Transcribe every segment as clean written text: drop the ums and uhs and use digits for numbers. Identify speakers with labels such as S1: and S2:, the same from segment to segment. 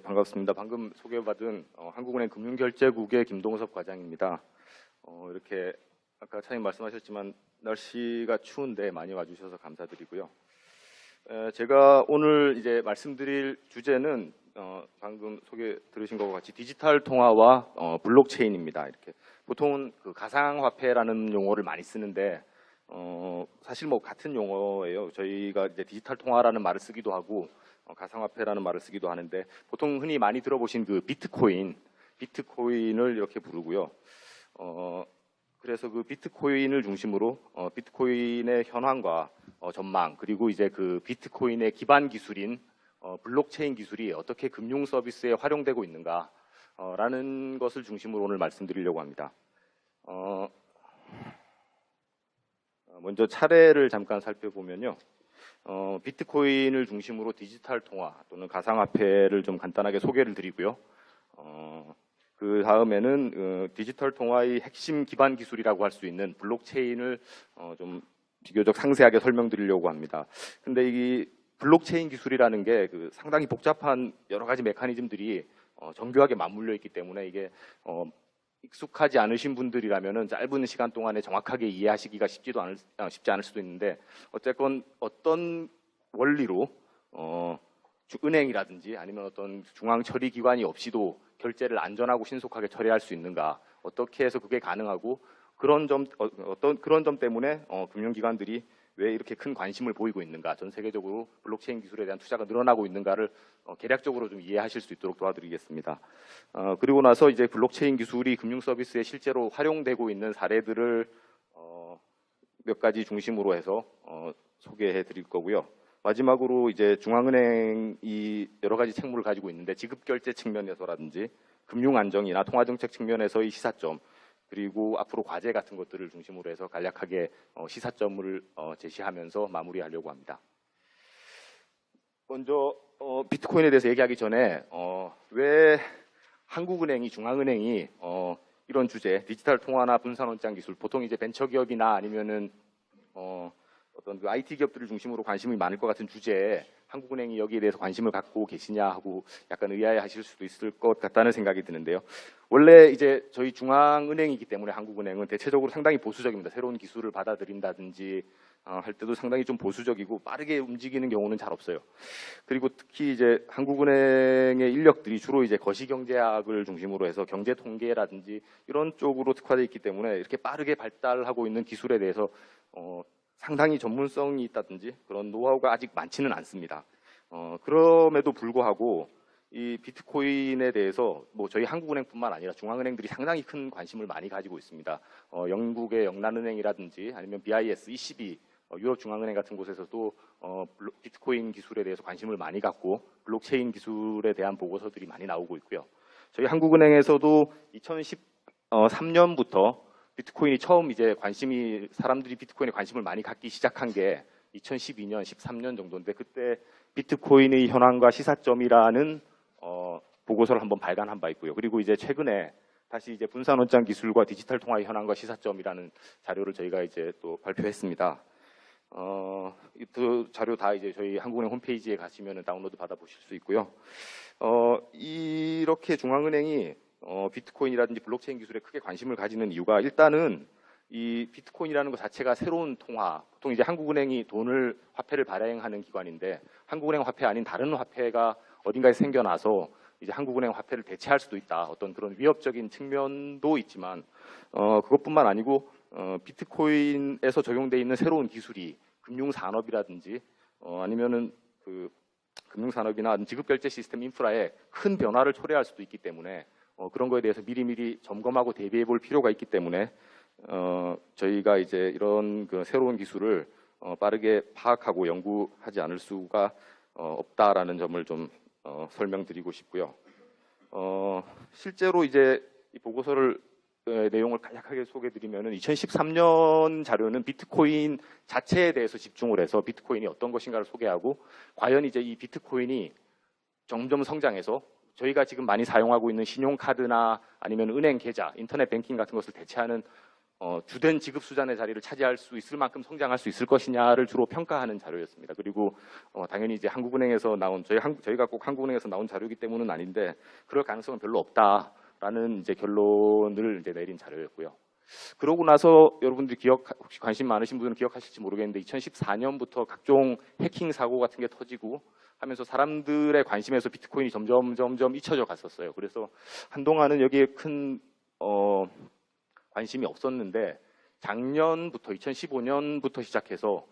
S1: 반갑습니다. 방금 소개받은 한국은행 금융결제국의 김동섭 과장입니다. 이렇게 아까 차장님 말씀하셨지만 날씨가 추운데 많이 와주셔서 감사드리고요. 제가 오늘 이제 말씀드릴 주제는 방금 소개 들으신 것과 같이 디지털 통화와 블록체인입니다. 이렇게 보통은 그 가상화폐라는 용어를 많이 쓰는데 사실 뭐 같은 용어예요. 저희가 이제 디지털 통화라는 말을 쓰기도 하고 가상화폐라는 말을 쓰기도 하는데 보통 흔히 많이 들어보신 그 비트코인을 이렇게 부르고요. 그래서 그 비트코인을 중심으로 비트코인의 현황과 전망, 그리고 이제 그 비트코인의 기반 기술인 블록체인 기술이 어떻게 금융 서비스에 활용되고 있는가 라는 것을 중심으로 오늘 말씀드리려고 합니다. 먼저 차례를 잠깐 살펴보면요. 비트코인을 중심으로 디지털 통화 또는 가상화폐를 좀 간단하게 소개를 드리고요. 그 다음에는 디지털 통화의 핵심 기반 기술이라고 할 수 있는 블록체인을 좀 비교적 상세하게 설명드리려고 합니다. 근데 이 블록체인 기술이라는 게 상당히 복잡한 여러 가지 메커니즘들이 정교하게 맞물려 있기 때문에 이게 익숙하지 않으신 분들이라면은 짧은 시간 동안에 정확하게 이해하시기가 쉽지 않을 수도 있는데 어쨌건 어떤 원리로 은행이라든지 아니면 어떤 중앙 처리 기관이 없이도 결제를 안전하고 신속하게 처리할 수 있는가, 어떻게 해서 그게 가능하고 그런 점 때문에 금융기관들이 왜 이렇게 큰 관심을 보이고 있는가, 전 세계적으로 블록체인 기술에 대한 투자가 늘어나고 있는가를 개략적으로 좀 이해하실 수 있도록 도와드리겠습니다. 그리고 나서 이제 블록체인 기술이 금융 서비스에 실제로 활용되고 있는 사례들을 몇 가지 중심으로 해서 소개해 드릴 거고요. 마지막으로 이제 중앙은행이 여러 가지 책무를 가지고 있는데 지급결제 측면에서라든지 금융안정이나 통화정책 측면에서의 시사점, 그리고 앞으로 과제 같은 것들을 중심으로 해서 간략하게 시사점을 제시하면서 마무리하려고 합니다. 먼저 비트코인에 대해서 얘기하기 전에 왜 한국은행이, 중앙은행이 이런 주제, 디지털 통화나 분산원장 기술, 보통 이제 벤처기업이나 아니면은 어떤 그 IT 기업들을 중심으로 관심이 많을 것 같은 주제에 한국은행이 여기에 대해서 관심을 갖고 계시냐 하고 약간 의아해하실 수도 있을 것 같다는 생각이 드는데요. 원래 이제 저희 중앙은행이기 때문에 한국은행은 대체적으로 상당히 보수적입니다. 새로운 기술을 받아들인다든지 할 때도 상당히 좀 보수적이고 빠르게 움직이는 경우는 잘 없어요. 그리고 특히 이제 한국은행의 인력들이 주로 이제 거시경제학을 중심으로 해서 경제 통계라든지 이런 쪽으로 특화되어 있기 때문에 이렇게 빠르게 발달하고 있는 기술에 대해서 상당히 전문성이 있다든지 그런 노하우가 아직 많지는 않습니다. 그럼에도 불구하고 이 비트코인에 대해서 뭐 저희 한국은행뿐만 아니라 중앙은행들이 상당히 큰 관심을 많이 가지고 있습니다. 영국의 영란은행이라든지 아니면 BIS, ECB, 유럽 중앙은행 같은 곳에서도 비트코인 기술에 대해서 관심을 많이 갖고 블록체인 기술에 대한 보고서들이 많이 나오고 있고요. 저희 한국은행에서도 2013년부터 비트코인이 처음 이제 사람들이 비트코인에 관심을 많이 갖기 시작한 게 2012년, 13년 정도인데 그때 비트코인의 현황과 시사점이라는 보고서를 한번 발간한 바 있고요. 그리고 이제 최근에 다시 이제 분산원장 기술과 디지털 통화의 현황과 시사점이라는 자료를 저희가 이제 또 발표했습니다. 그 자료 다 이제 저희 한국은행 홈페이지에 가시면 다운로드 받아보실 수 있고요. 이렇게 중앙은행이 비트코인이라든지 블록체인 기술에 크게 관심을 가지는 이유가 일단은 이 비트코인이라는 것 자체가 새로운 통화, 보통 이제 한국은행이 화폐를 발행하는 기관인데 한국은행 화폐 아닌 다른 화폐가 어딘가에 생겨나서 이제 한국은행 화폐를 대체할 수도 있다. 어떤 그런 위협적인 측면도 있지만 그것뿐만 아니고 비트코인에서 적용되어 있는 새로운 기술이 금융산업이라든지 아니면은 그 금융산업이나 지급결제 시스템 인프라에 큰 변화를 초래할 수도 있기 때문에 그런 거에 대해서 미리미리 점검하고 대비해 볼 필요가 있기 때문에 저희가 이제 이런 그 새로운 기술을 빠르게 파악하고 연구하지 않을 수가 없다라는 점을 좀 설명드리고 싶고요. 실제로 이제 이 보고서를 내용을 간략하게 소개드리면은 2013년 자료는 비트코인 자체에 대해서 집중을 해서 비트코인이 어떤 것인가를 소개하고 과연 이제 이 비트코인이 점점 성장해서 저희가 지금 많이 사용하고 있는 신용카드나 아니면 은행 계좌, 인터넷 뱅킹 같은 것을 대체하는 주된 지급 수단의 자리를 차지할 수 있을 만큼 성장할 수 있을 것이냐를 주로 평가하는 자료였습니다. 그리고 당연히 이제 한국은행에서 나온 저희가 꼭 한국은행에서 나온 자료이기 때문은 아닌데 그럴 가능성은 별로 없다라는 이제 결론을 이제 내린 자료였고요. 그러고 나서 여러분들이 혹시 관심 많으신 분들은 기억하실지 모르겠는데 2014년부터 각종 해킹 사고 같은 게 터지고 하면서 사람들의 관심에서 비트코인이 점점 잊혀져 갔었어요. 그래서 한동안은 여기에 큰 관심이 없었는데 작년부터 2015년부터 시작해서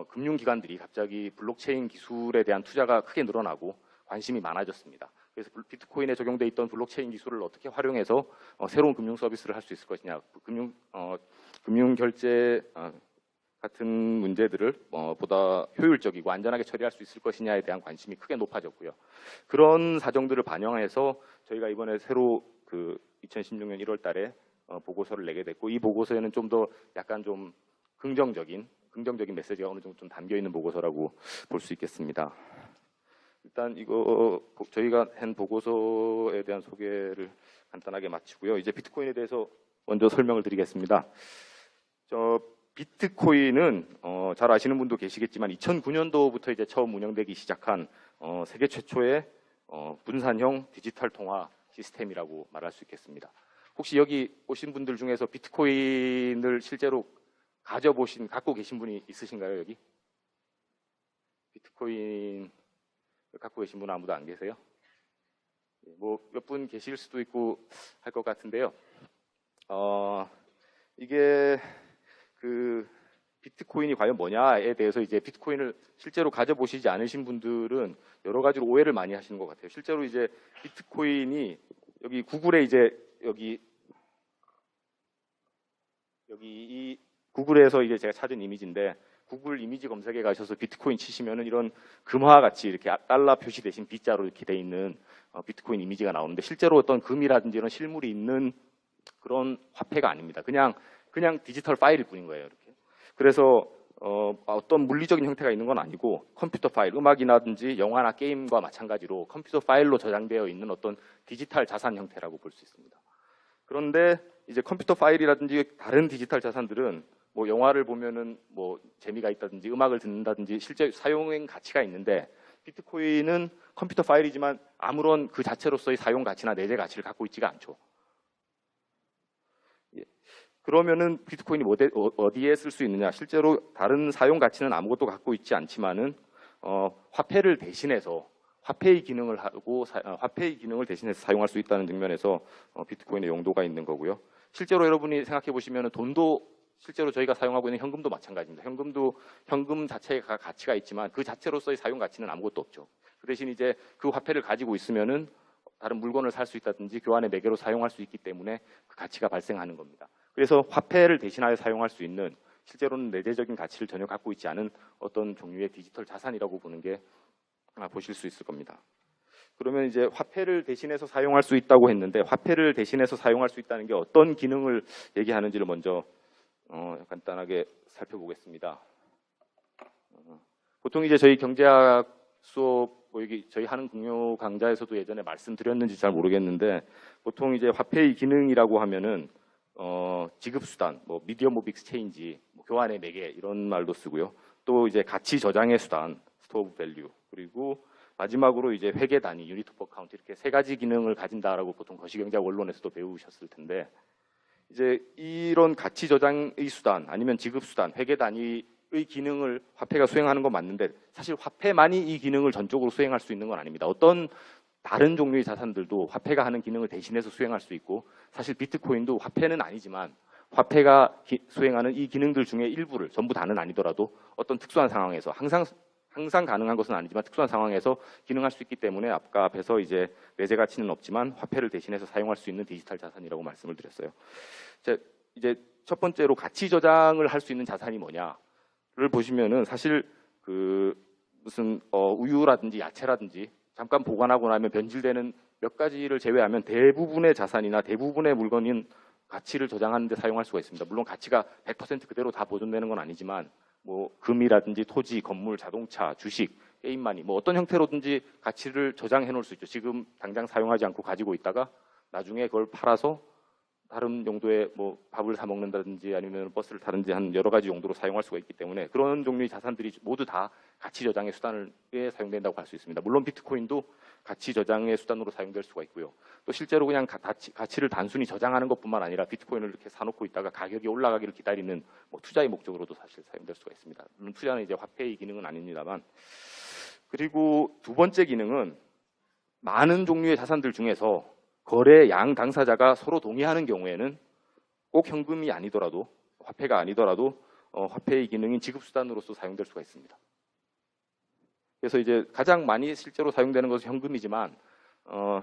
S1: 금융기관들이 갑자기 블록체인 기술에 대한 투자가 크게 늘어나고 관심이 많아졌습니다. 그래서 비트코인에 적용돼 있던 블록체인 기술을 어떻게 활용해서 새로운 금융 서비스를 할 수 있을 것이냐, 금융 결제 같은 문제들을 보다 효율적이고 안전하게 처리할 수 있을 것이냐에 대한 관심이 크게 높아졌고요. 그런 사정들을 반영해서 저희가 이번에 새로 2016년 1월달에 보고서를 내게 됐고, 이 보고서에는 좀 더 약간 좀 긍정적인 메시지가 어느 정도 좀 담겨 있는 보고서라고 볼 수 있겠습니다. 일단 이거 저희가 한 보고서에 대한 소개를 간단하게 마치고요. 이제 비트코인에 대해서 먼저 설명을 드리겠습니다. 비트코인은 잘 아시는 분도 계시겠지만 2009년도부터 이제 처음 운영되기 시작한 세계 최초의 분산형 디지털 통화 시스템이라고 말할 수 있겠습니다. 혹시 여기 오신 분들 중에서 비트코인을 실제로 갖고 계신 분이 있으신가요, 여기? 비트코인 갖고 계신 분은 아무도 안 계세요? 뭐 몇 분 계실 수도 있고 할 것 같은데요. 이게 비트코인이 과연 뭐냐에 대해서 이제 비트코인을 실제로 가져보시지 않으신 분들은 여러 가지로 오해를 많이 하시는 것 같아요. 실제로 이제 비트코인이 여기 구글에 이제 여기 이 구글에서 이제 제가 찾은 이미지인데, 구글 이미지 검색에 가셔서 비트코인 치시면은 이런 금화 같이 이렇게 달러 표시 대신 B자로 이렇게 돼 있는 비트코인 이미지가 나오는데, 실제로 어떤 금이라든지 이런 실물이 있는 그런 화폐가 아닙니다. 그냥 디지털 파일일 뿐인 거예요, 이렇게. 그래서 어떤 물리적인 형태가 있는 건 아니고 컴퓨터 파일, 음악이라든지 영화나 게임과 마찬가지로 컴퓨터 파일로 저장되어 있는 어떤 디지털 자산 형태라고 볼 수 있습니다. 그런데 이제 컴퓨터 파일이라든지 다른 디지털 자산들은 뭐 영화를 보면은 뭐 재미가 있다든지 음악을 듣는다든지 실제 사용 가치가 있는데, 비트코인은 컴퓨터 파일이지만 아무런 그 자체로서의 사용 가치나 내재 가치를 갖고 있지가 않죠. 그러면은 비트코인이 어디에 쓸 수 있느냐? 실제로 다른 사용 가치는 아무것도 갖고 있지 않지만은 화폐를 대신해서 화폐의 기능을 대신해서 사용할 수 있다는 측면에서 비트코인의 용도가 있는 거고요. 실제로 여러분이 생각해 보시면은 돈도 실제로 저희가 사용하고 있는 현금도 마찬가지입니다. 현금 자체가 가치가 있지만 그 자체로서의 사용 가치는 아무것도 없죠. 그 대신 이제 그 화폐를 가지고 있으면은 다른 물건을 살 수 있다든지 교환의 매개로 사용할 수 있기 때문에 그 가치가 발생하는 겁니다. 그래서 화폐를 대신하여 사용할 수 있는, 실제로는 내재적인 가치를 전혀 갖고 있지 않은 어떤 종류의 디지털 자산이라고 보는 게 보실 수 있을 겁니다. 그러면 이제 화폐를 대신해서 사용할 수 있다고 했는데, 화폐를 대신해서 사용할 수 있다는 게 어떤 기능을 얘기하는지를 먼저 간단하게 살펴보겠습니다. 보통 이제 저희 경제학 수업, 여기 저희 하는 금융 강좌에서도 예전에 말씀드렸는지 잘 모르겠는데, 보통 이제 화폐의 기능이라고 하면은 지급 수단, 뭐 미디엄 오브 익스체인지, 뭐 교환의 매개 이런 말도 쓰고요. 또 이제 가치 저장의 수단, 스토어 오브 밸류, 그리고 마지막으로 이제 회계 단위, 유니트 오브 어카운트, 이렇게 세 가지 기능을 가진다라고 보통 거시경제학 원론에서도 배우셨을 텐데, 이제 이런 가치 저장의 수단 아니면 지급 수단, 회계 단위의 기능을 화폐가 수행하는 건 맞는데, 사실 화폐만이 이 기능을 전적으로 수행할 수 있는 건 아닙니다. 어떤 다른 종류의 자산들도 화폐가 하는 기능을 대신해서 수행할 수 있고, 사실 비트코인도 화폐는 아니지만 화폐가 수행하는 이 기능들 중에 일부를, 전부 다는 아니더라도 어떤 특수한 상황에서, 항상 가능한 것은 아니지만 특수한 상황에서 기능할 수 있기 때문에 아까 앞에서 이제 내재 가치는 없지만 화폐를 대신해서 사용할 수 있는 디지털 자산이라고 말씀을 드렸어요. 이제 첫 번째로 가치 저장을 할 수 있는 자산이 뭐냐를 보시면은, 사실 무슨 우유라든지 야채라든지 잠깐 보관하고 나면 변질되는 몇 가지를 제외하면 대부분의 자산이나 대부분의 물건인 가치를 저장하는 데 사용할 수가 있습니다. 물론 가치가 100% 그대로 다 보존되는 건 아니지만, 뭐 금이라든지 토지, 건물, 자동차, 주식, 게임마니, 뭐 어떤 형태로든지 가치를 저장해 놓을 수 있죠. 지금 당장 사용하지 않고 가지고 있다가 나중에 그걸 팔아서 다른 용도의 뭐 밥을 사 먹는다든지 아니면 버스를 타든지 한 여러 가지 용도로 사용할 수가 있기 때문에 그런 종류의 자산들이 모두 다 가치 저장의 수단에 사용된다고 할 수 있습니다. 물론 비트코인도 가치 저장의 수단으로 사용될 수가 있고요. 또 실제로 그냥 가치를 단순히 저장하는 것뿐만 아니라 비트코인을 이렇게 사놓고 있다가 가격이 올라가기를 기다리는 뭐 투자의 목적으로도 사실 사용될 수가 있습니다. 물론 투자는 이제 화폐의 기능은 아닙니다만. 그리고 두 번째 기능은 많은 종류의 자산들 중에서 거래 양 당사자가 서로 동의하는 경우에는 꼭 현금이 아니더라도 화폐가 아니더라도 화폐의 기능인 지급수단으로서 사용될 수가 있습니다. 그래서 이제 가장 많이 실제로 사용되는 것은 현금이지만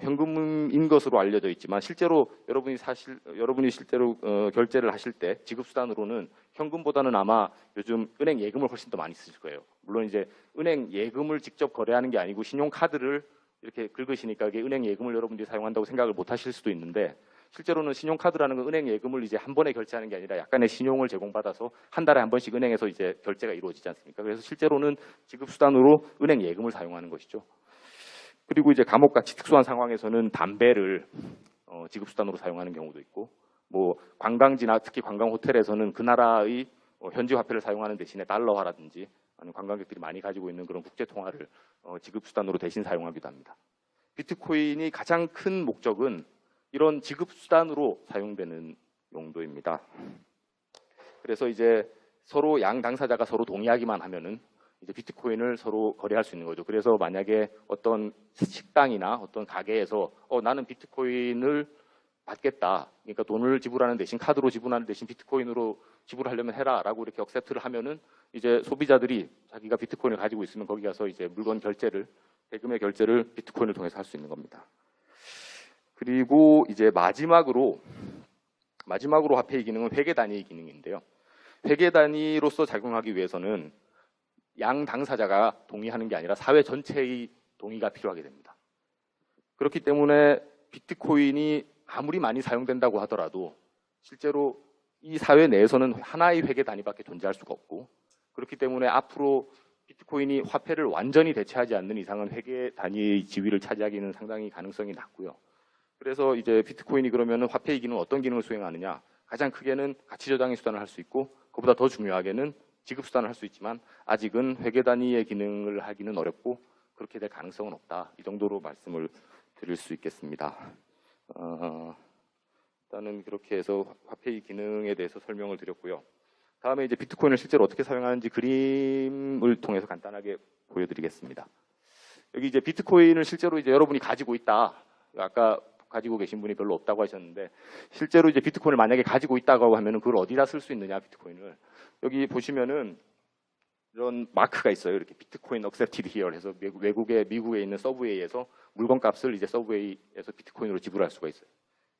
S1: 현금인 것으로 알려져 있지만 실제로 여러분이 실제로 결제를 하실 때 지급수단으로는 현금보다는 아마 요즘 은행 예금을 훨씬 더 많이 쓰실 거예요. 물론 이제 은행 예금을 직접 거래하는 게 아니고 신용카드를 이렇게 긁으시니까 이게 은행 예금을 여러분들이 사용한다고 생각을 못 하실 수도 있는데 실제로는 신용카드라는 건 은행 예금을 이제 한 번에 결제하는 게 아니라 약간의 신용을 제공받아서 한 달에 한 번씩 은행에서 이제 결제가 이루어지지 않습니까? 그래서 실제로는 지급수단으로 은행 예금을 사용하는 것이죠. 그리고 이제 감옥같이 특수한 상황에서는 담배를 지급수단으로 사용하는 경우도 있고 뭐 관광지나 특히 관광 호텔에서는 그 나라의 현지 화폐를 사용하는 대신에 달러화라든지 아니면 관광객들이 많이 가지고 있는 그런 국제 통화를 지급수단으로 대신 사용하기도 합니다. 비트코인이 가장 큰 목적은 이런 지급수단으로 사용되는 용도입니다. 그래서 이제 서로 양 당사자가 서로 동의하기만 하면은 이제 비트코인을 서로 거래할 수 있는 거죠. 그래서 만약에 어떤 식당이나 어떤 가게에서 나는 비트코인을 받겠다. 그러니까 돈을 지불하는 대신 카드로 지불하는 대신 비트코인으로 지불하려면 해라라고 이렇게 억셉트를 하면은 이제 소비자들이 자기가 비트코인을 가지고 있으면 거기 가서 이제 물건 결제를 대금의 결제를 비트코인을 통해서 할 수 있는 겁니다. 그리고 이제 마지막으로 화폐의 기능은 회계 단위의 기능인데요. 회계 단위로서 작용하기 위해서는 양 당사자가 동의하는 게 아니라 사회 전체의 동의가 필요하게 됩니다. 그렇기 때문에 비트코인이 아무리 많이 사용된다고 하더라도 실제로 이 사회 내에서는 하나의 회계 단위밖에 존재할 수가 없고 그렇기 때문에 앞으로 비트코인이 화폐를 완전히 대체하지 않는 이상은 회계 단위의 지위를 차지하기는 상당히 가능성이 낮고요. 그래서 이제 비트코인이 그러면 화폐의 기능은 어떤 기능을 수행하느냐? 가장 크게는 가치 저장의 수단을 할 수 있고 그보다 더 중요하게는 지급 수단을 할 수 있지만 아직은 회계 단위의 기능을 하기는 어렵고 그렇게 될 가능성은 없다. 이 정도로 말씀을 드릴 수 있겠습니다. 일단은 그렇게 해서 화폐의 기능에 대해서 설명을 드렸고요. 다음에 이제 비트코인을 실제로 어떻게 사용하는지 그림을 통해서 간단하게 보여드리겠습니다. 여기 이제 비트코인을 실제로 이제 여러분이 가지고 있다. 아까 가지고 계신 분이 별로 없다고 하셨는데 실제로 이제 비트코인을 만약에 가지고 있다고 하면은 그걸 어디다 쓸 수 있느냐 비트코인을 여기 보시면은 이런 마크가 있어요. 이렇게 비트코인 accepted here 해서 미국에 있는 서브웨이에서 물건값을 이제 서브웨이에서 비트코인으로 지불할 수가 있어요.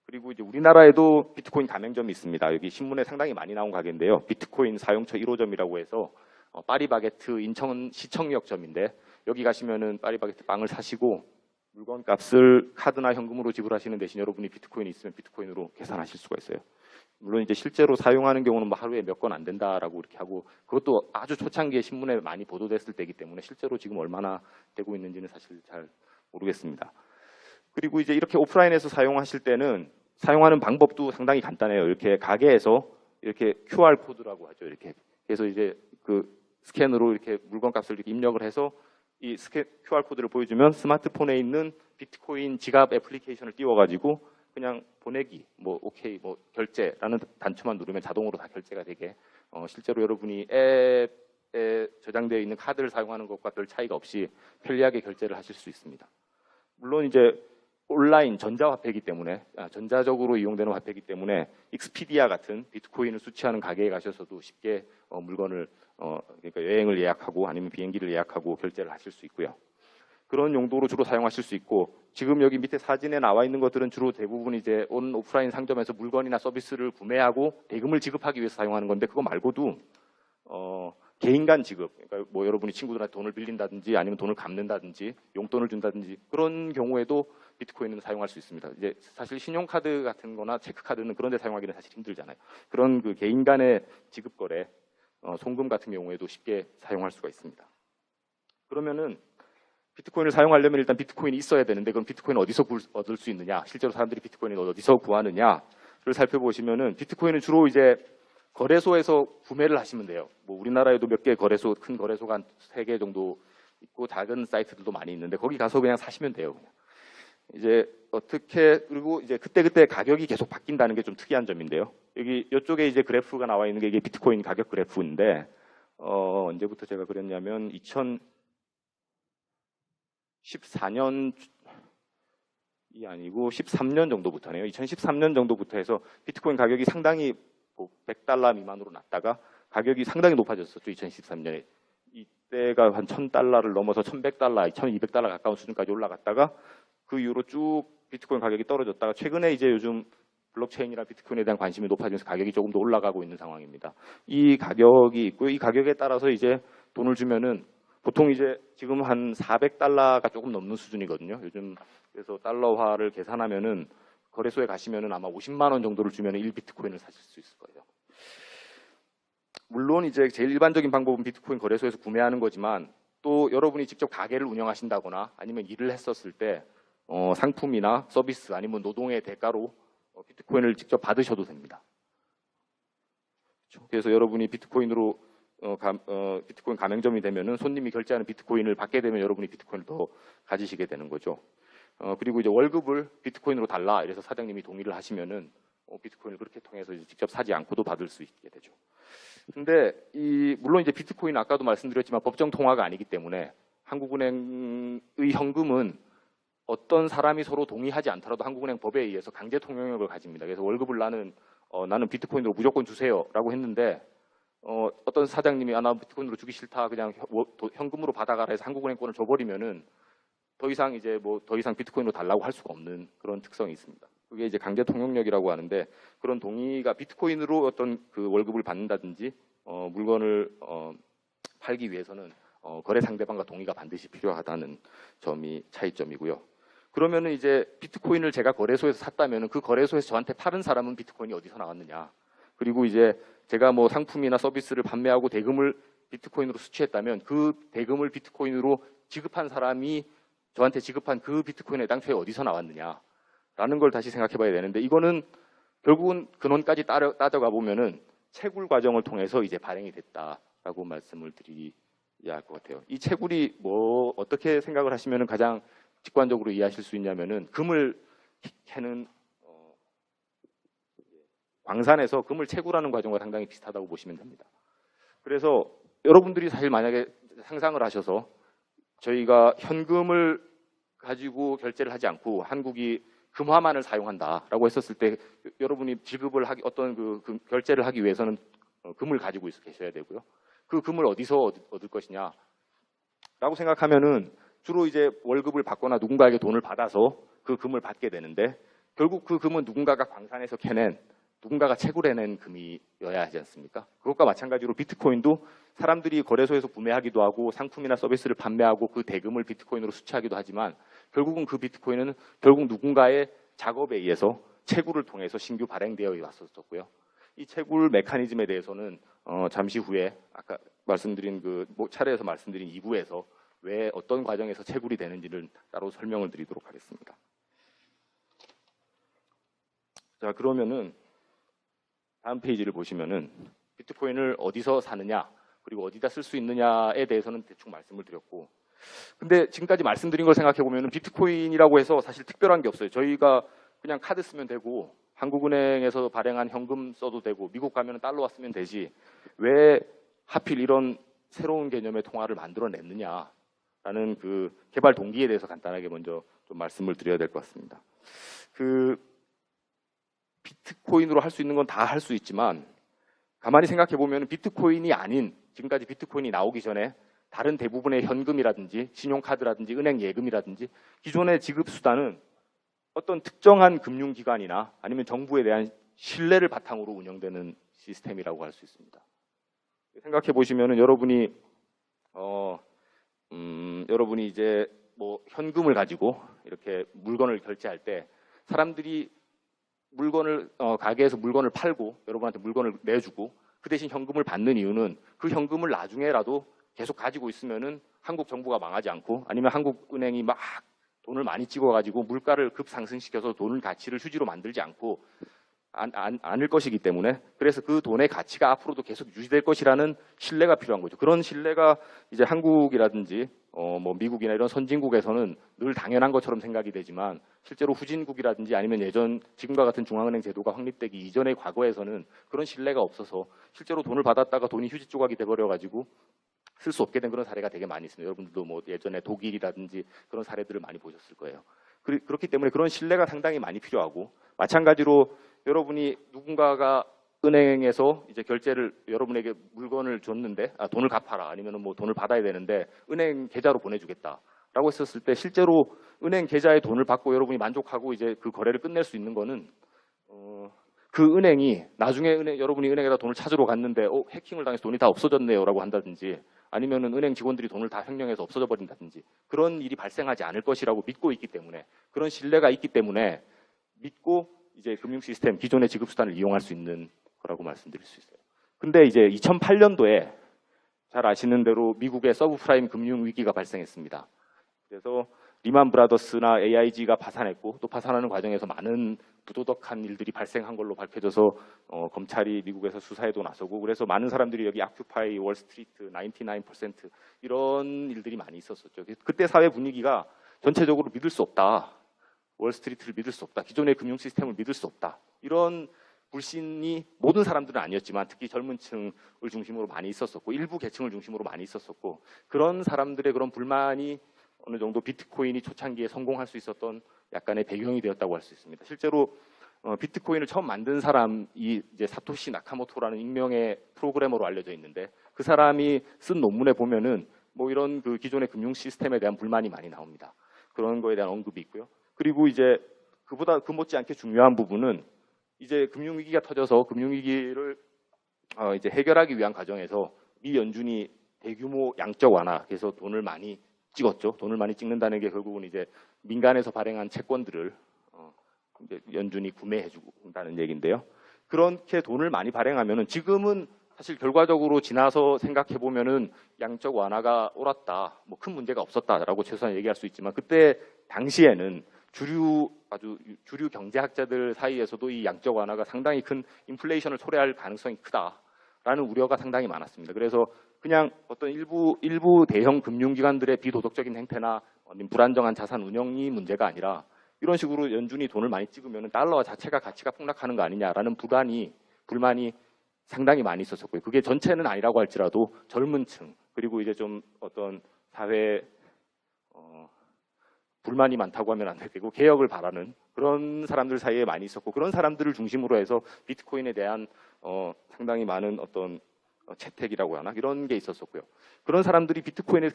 S1: 그리고 이제 우리나라에도 비트코인 가맹점이 있습니다. 여기 신문에 상당히 많이 나온 가게인데요. 비트코인 사용처 1호점이라고 해서 파리바게트 인천 시청역점인데 여기 가시면은 파리바게트 빵을 사시고 물건값을 카드나 현금으로 지불하시는 대신 여러분이 비트코인이 있으면 비트코인으로 계산하실 수가 있어요. 물론 이제 실제로 사용하는 경우는 뭐 하루에 몇 건 안 된다라고 이렇게 하고 그것도 아주 초창기에 신문에 많이 보도됐을 때이기 때문에 실제로 지금 얼마나 되고 있는지는 사실 잘 모르겠습니다. 그리고 이제 이렇게 오프라인에서 사용하실 때는 사용하는 방법도 상당히 간단해요. 이렇게 가게에서 이렇게 QR 코드라고 하죠. 이렇게 그래서 이제 그 스캔으로 이렇게 물건값을 이렇게 입력을 해서 이 QR 코드를 보여주면 스마트폰에 있는 비트코인 지갑 애플리케이션을 띄워가지고 그냥 보내기, 뭐 오케이, 뭐 결제라는 단추만 누르면 자동으로 다 결제가 되게 실제로 여러분이 앱에 저장되어 있는 카드를 사용하는 것과 별 차이가 없이 편리하게 결제를 하실 수 있습니다. 물론 이제 온라인 전자화폐이기 때문에 전자적으로 이용되는 화폐이기 때문에 익스피디아 같은 비트코인을 수취하는 가게에 가셔서도 쉽게 물건을 그러니까 여행을 예약하고 아니면 비행기를 예약하고 결제를 하실 수 있고요. 그런 용도로 주로 사용하실 수 있고 지금 여기 밑에 사진에 나와 있는 것들은 주로 대부분 이제 오프라인 상점에서 물건이나 서비스를 구매하고 대금을 지급하기 위해서 사용하는 건데 그거 말고도 개인 간 지급, 그러니까 뭐 여러분이 친구들한테 돈을 빌린다든지 아니면 돈을 갚는다든지 용돈을 준다든지 그런 경우에도 비트코인은 사용할 수 있습니다. 이제 사실 신용카드 같은 거나 체크카드는 그런 데 사용하기는 사실 힘들잖아요. 그런 그 개인 간의 지급 거래, 송금 같은 경우에도 쉽게 사용할 수가 있습니다. 그러면은 비트코인을 사용하려면 일단 비트코인이 있어야 되는데 그럼 비트코인을 어디서 얻을 수 있느냐? 실제로 사람들이 비트코인을 어디서 구하느냐를 살펴보시면은 비트코인은 주로 이제 거래소에서 구매를 하시면 돼요. 뭐 우리나라에도 몇 개 거래소, 큰 거래소가 한 3개 정도 있고 작은 사이트들도 많이 있는데 거기 가서 그냥 사시면 돼요. 그냥. 이제 어떻게 그리고 이제 그때그때 가격이 계속 바뀐다는 게 좀 특이한 점인데요. 여기 이쪽에 이제 그래프가 나와 있는 게 이게 비트코인 가격 그래프인데 언제부터 제가 그랬냐면 2014년이 아니고 13년 정도부터네요. 2013년 정도부터 해서 비트코인 가격이 상당히 뭐 $100 미만으로 났다가 가격이 상당히 높아졌었죠. 2013년에 이때가 한 $1000를 넘어서 $1100, $1200 가까운 수준까지 올라갔다가 그 이후로 쭉 비트코인 가격이 떨어졌다가 최근에 이제 요즘 블록체인이나 비트코인에 대한 관심이 높아지면서 가격이 조금 더 올라가고 있는 상황입니다. 이 가격이 있고요. 이 가격에 따라서 이제 돈을 주면은 보통 이제 지금 한 $400가 조금 넘는 수준이거든요. 요즘 그래서 달러화를 계산하면은 거래소에 가시면은 아마 50만 원 정도를 주면은 1비트코인을 사실 수 있을 거예요. 물론 이제 제일 일반적인 방법은 비트코인 거래소에서 구매하는 거지만 또 여러분이 직접 가게를 운영하신다거나 아니면 일을 했었을 때 상품이나 서비스 아니면 노동의 대가로 비트코인을 직접 받으셔도 됩니다. 그래서 여러분이 비트코인으로 비트코인 가맹점이 되면은 손님이 결제하는 비트코인을 받게 되면 여러분이 비트코인을 더 가지시게 되는 거죠. 그리고 이제 월급을 비트코인으로 달라 이래서 사장님이 동의를 하시면은 비트코인을 그렇게 통해서 이제 직접 사지 않고도 받을 수 있게 되죠. 근데 물론 이제 비트코인 아까도 말씀드렸지만 법정 통화가 아니기 때문에 한국은행의 현금은 어떤 사람이 서로 동의하지 않더라도 한국은행 법에 의해서 강제 통용력을 가집니다. 그래서 월급을 나는 비트코인으로 무조건 주세요라고 했는데 어떤 사장님이 나 비트코인으로 주기 싫다 그냥 현금으로 받아가라 해서 한국은행 권을 줘버리면은 더 이상 비트코인으로 달라고 할 수가 없는 그런 특성이 있습니다. 그게 이제 강제 통용력이라고 하는데 그런 동의가 비트코인으로 어떤 그 월급을 받는다든지 물건을 팔기 위해서는 거래 상대방과 동의가 반드시 필요하다는 점이 차이점이고요. 그러면은 이제 비트코인을 제가 거래소에서 샀다면은 그 거래소에서 저한테 파는 사람은 비트코인이 어디서 나왔느냐? 그리고 이제 제가 뭐 상품이나 서비스를 판매하고 대금을 비트코인으로 수취했다면 그 대금을 비트코인으로 지급한 사람이 저한테 지급한 그 비트코인의 당초에 어디서 나왔느냐? 라는 걸 다시 생각해 봐야 되는데 이거는 결국은 근원까지 따져가 보면은 채굴 과정을 통해서 이제 발행이 됐다라고 말씀을 드려야 할 것 같아요. 이 채굴이 뭐 어떻게 생각을 하시면은 가장 직관적으로 이해하실 수 있냐면은 금을 캐는 광산에서 금을 채굴하는 과정과 상당히 비슷하다고 보시면 됩니다. 그래서 여러분들이 사실 만약에 상상을 하셔서 저희가 현금을 가지고 결제를 하지 않고 한국이 금화만을 사용한다라고 했었을 때 여러분이 지급을 하기 어떤 그 결제를 하기 위해서는 금을 가지고 계셔야 되고요. 그 금을 어디서 얻을 것이냐라고 생각하면은 주로 이제 월급을 받거나 누군가에게 돈을 받아서 그 금을 받게 되는데 결국 그 금은 누군가가 광산에서 캐낸 누군가가 채굴해낸 금이어야 하지 않습니까? 그것과 마찬가지로 비트코인도 사람들이 거래소에서 구매하기도 하고 상품이나 서비스를 판매하고 그 대금을 비트코인으로 수취하기도 하지만 결국은 그 비트코인은 결국 누군가의 작업에 의해서 채굴을 통해서 신규 발행되어 왔었고요. 이 채굴 메커니즘에 대해서는 잠시 후에 아까 말씀드린 차례에서 말씀드린 2부에서 왜 어떤 과정에서 채굴이 되는지를 따로 설명을 드리도록 하겠습니다. 자, 그러면은 다음 페이지를 보시면은 비트코인을 어디서 사느냐 그리고 어디다 쓸 수 있느냐에 대해서는 대충 말씀을 드렸고 근데 지금까지 말씀드린 걸 생각해 보면은 비트코인이라고 해서 사실 특별한 게 없어요. 저희가 그냥 카드 쓰면 되고 한국은행에서 발행한 현금 써도 되고 미국 가면은 달러와 쓰면 되지 왜 하필 이런 새로운 개념의 통화를 만들어냈느냐라는 그 개발 동기에 대해서 간단하게 먼저 좀 말씀을 드려야 될 것 같습니다. 비트코인으로 할 수 있는 건 다 할 수 있지만 가만히 생각해 보면 비트코인이 아닌 지금까지 비트코인이 나오기 전에 다른 대부분의 현금이라든지 신용카드라든지 은행 예금이라든지 기존의 지급 수단은 어떤 특정한 금융기관이나 아니면 정부에 대한 신뢰를 바탕으로 운영되는 시스템이라고 할 수 있습니다. 생각해 보시면은 여러분이 이제 뭐 현금을 가지고 이렇게 물건을 결제할 때 사람들이 물건을 가게에서 물건을 팔고 여러분한테 물건을 내주고 그 대신 현금을 받는 이유는 그 현금을 나중에라도 계속 가지고 있으면은 한국 정부가 망하지 않고 아니면 한국은행이 막 돈을 많이 찍어가지고 물가를 급상승시켜서 돈을 가치를 휴지로 만들지 않고 않을 것이기 때문에 그래서 그 돈의 가치가 앞으로도 계속 유지될 것이라는 신뢰가 필요한 거죠. 그런 신뢰가 이제 한국이라든지 뭐 미국이나 이런 선진국에서는 늘 당연한 것처럼 생각이 되지만 실제로 후진국이라든지 아니면 예전 지금과 같은 중앙은행 제도가 확립되기 이전의 과거에서는 그런 신뢰가 없어서 실제로 돈을 받았다가 돈이 휴지 조각이 돼버려가지고 쓸 수 없게 된 그런 사례가 되게 많이 있습니다. 여러분들도 뭐 예전에 독일이라든지 그런 사례들을 많이 보셨을 거예요. 그렇기 때문에 그런 신뢰가 상당히 많이 필요하고 마찬가지로 여러분이 누군가가 은행에서 이제 결제를 여러분에게 물건을 줬는데 돈을 갚아라 아니면 뭐 돈을 받아야 되는데 은행 계좌로 보내주겠다라고 했었을 때 실제로 은행 계좌에 돈을 받고 여러분이 만족하고 이제 그 거래를 끝낼 수 있는 거는 그 은행이 나중에 여러분이 은행에다 돈을 찾으러 갔는데 해킹을 당해서 돈이 다 없어졌네요라고 한다든지 아니면은 은행 직원들이 돈을 다 횡령해서 없어져 버린다든지 그런 일이 발생하지 않을 것이라고 믿고 있기 때문에 그런 신뢰가 있기 때문에 믿고 이제 금융 시스템 기존의 지급 수단을 이용할 수 있는 거라고 말씀드릴 수 있어요. 근데 이제 2008년도에 잘 아시는 대로 미국의 서브프라임 금융 위기가 발생했습니다. 그래서 리만 브라더스나 AIG가 파산했고 또 파산하는 과정에서 많은 부도덕한 일들이 발생한 걸로 밝혀져서 검찰이 미국에서 수사에도 나서고 그래서 많은 사람들이 여기 아큐파이, 월스트리트, 99% 이런 일들이 많이 있었었죠. 그때 사회 분위기가 전체적으로 믿을 수 없다. 월스트리트를 믿을 수 없다. 기존의 금융 시스템을 믿을 수 없다. 이런 불신이 모든 사람들은 아니었지만 특히 젊은 층을 중심으로 많이 있었었고 일부 계층을 중심으로 많이 있었었고 그런 사람들의 그런 불만이 어느 정도 비트코인이 초창기에 성공할 수 있었던 약간의 배경이 되었다고 할 수 있습니다. 실제로 비트코인을 처음 만든 사람이 이제 사토시 나카모토라는 익명의 프로그래머로 알려져 있는데 그 사람이 쓴 논문에 보면은 뭐 이런 그 기존의 금융 시스템에 대한 불만이 많이 나옵니다. 그런 거에 대한 언급이 있고요. 그리고 이제 그보다 그 못지않게 중요한 부분은 이제 금융위기가 터져서 금융위기를 이제 해결하기 위한 과정에서 미 연준이 대규모 양적 완화, 그래서 돈을 많이 찍었죠. 돈을 많이 찍는다는 게 결국은 이제 민간에서 발행한 채권들을 이제 연준이 구매해준다는 얘기인데요. 그렇게 돈을 많이 발행하면은 지금은 사실 결과적으로 지나서 생각해 보면은 양적 완화가 옳았다, 뭐 큰 문제가 없었다라고 최소한 얘기할 수 있지만 그때 당시에는 아주 주류 경제학자들 사이에서도 이 양적 완화가 상당히 큰 인플레이션을 초래할 가능성이 크다라는 우려가 상당히 많았습니다. 그래서 그냥 어떤 일부 대형 금융기관들의 비도덕적인 행태나 불안정한 자산 운영이 문제가 아니라 이런 식으로 연준이 돈을 많이 찍으면 달러 자체가 가치가 폭락하는 거 아니냐라는 불만이 상당히 많이 있었었고요. 그게 전체는 아니라고 할지라도 젊은 층 그리고 이제 좀 어떤 사회 불만이 많다고 하면 안 되고 개혁을 바라는 그런 사람들 사이에 많이 있었고 그런 사람들을 중심으로 해서 비트코인에 대한 상당히 많은 어떤 채택이라고 하나 이런 게 있었었고요. 그런 사람들이 비트코인에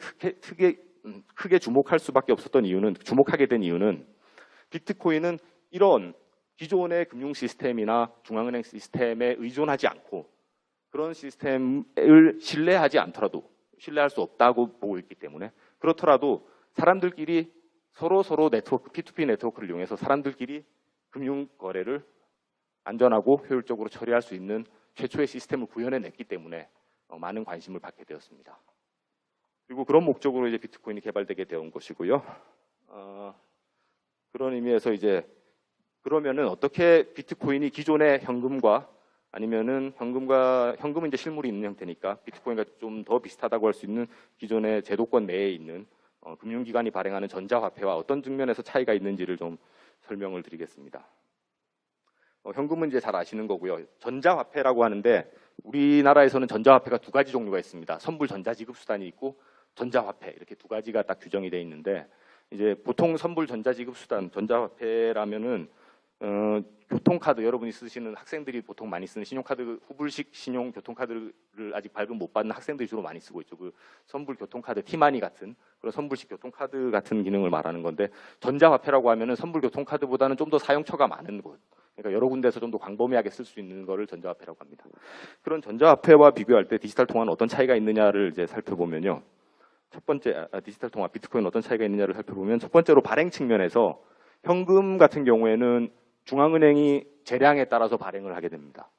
S1: 크게 주목하게 된 이유는 비트코인은 이런 기존의 금융 시스템이나 중앙은행 시스템에 의존하지 않고 그런 시스템을 신뢰할 수 없다고 보고 있기 때문에 그렇더라도 사람들끼리 서로 네트워크, P2P 네트워크를 이용해서 사람들끼리 금융 거래를 안전하고 효율적으로 처리할 수 있는 최초의 시스템을 구현해냈기 때문에 많은 관심을 받게 되었습니다. 그리고 그런 목적으로 이제 비트코인이 개발되게 되온 것이고요. 그런 의미에서 이제 그러면은 어떻게 비트코인이 기존의 현금과 아니면은 현금은 이제 실물이 있는 형태니까 비트코인과 좀 더 비슷하다고 할 수 있는 기존의 제도권 내에 있는 금융기관이 발행하는 전자화폐와 어떤 측면에서 차이가 있는지를 좀 설명을 드리겠습니다. 현금은 이제 잘 아시는 거고요. 전자화폐라고 하는데 우리나라에서는 전자화폐가 두 가지 종류가 있습니다. 선불 전자지급수단이 있고 전자화폐 이렇게 두 가지가 딱 규정이 돼 있는데 이제 보통 선불 전자지급수단 전자화폐라면은 교통카드 여러분이 쓰시는 학생들이 보통 많이 쓰는 신용카드 후불식 신용 교통카드를 아직 발급 못 받는 학생들이 주로 많이 쓰고 있죠. 그 선불 교통카드 티마니 같은 그런 선불식 교통카드 같은 기능을 말하는 건데 전자화폐라고 하면은 선불 교통카드보다는 좀 더 사용처가 많은 곳. 그러니까 여러 군데에서 좀 더 광범위하게 쓸 수 있는 거를 전자화폐라고 합니다. 그런 전자화폐와 비교할 때 디지털 통화는 어떤 차이가 있느냐를 이제 살펴보면요. 첫 번째 디지털 통화 비트코인 어떤 차이가 있느냐를 살펴보면 첫 번째로 발행 측면에서 현금 같은 경우에는 중앙은행이 재량에 따라서 발행을 하게 됩니다.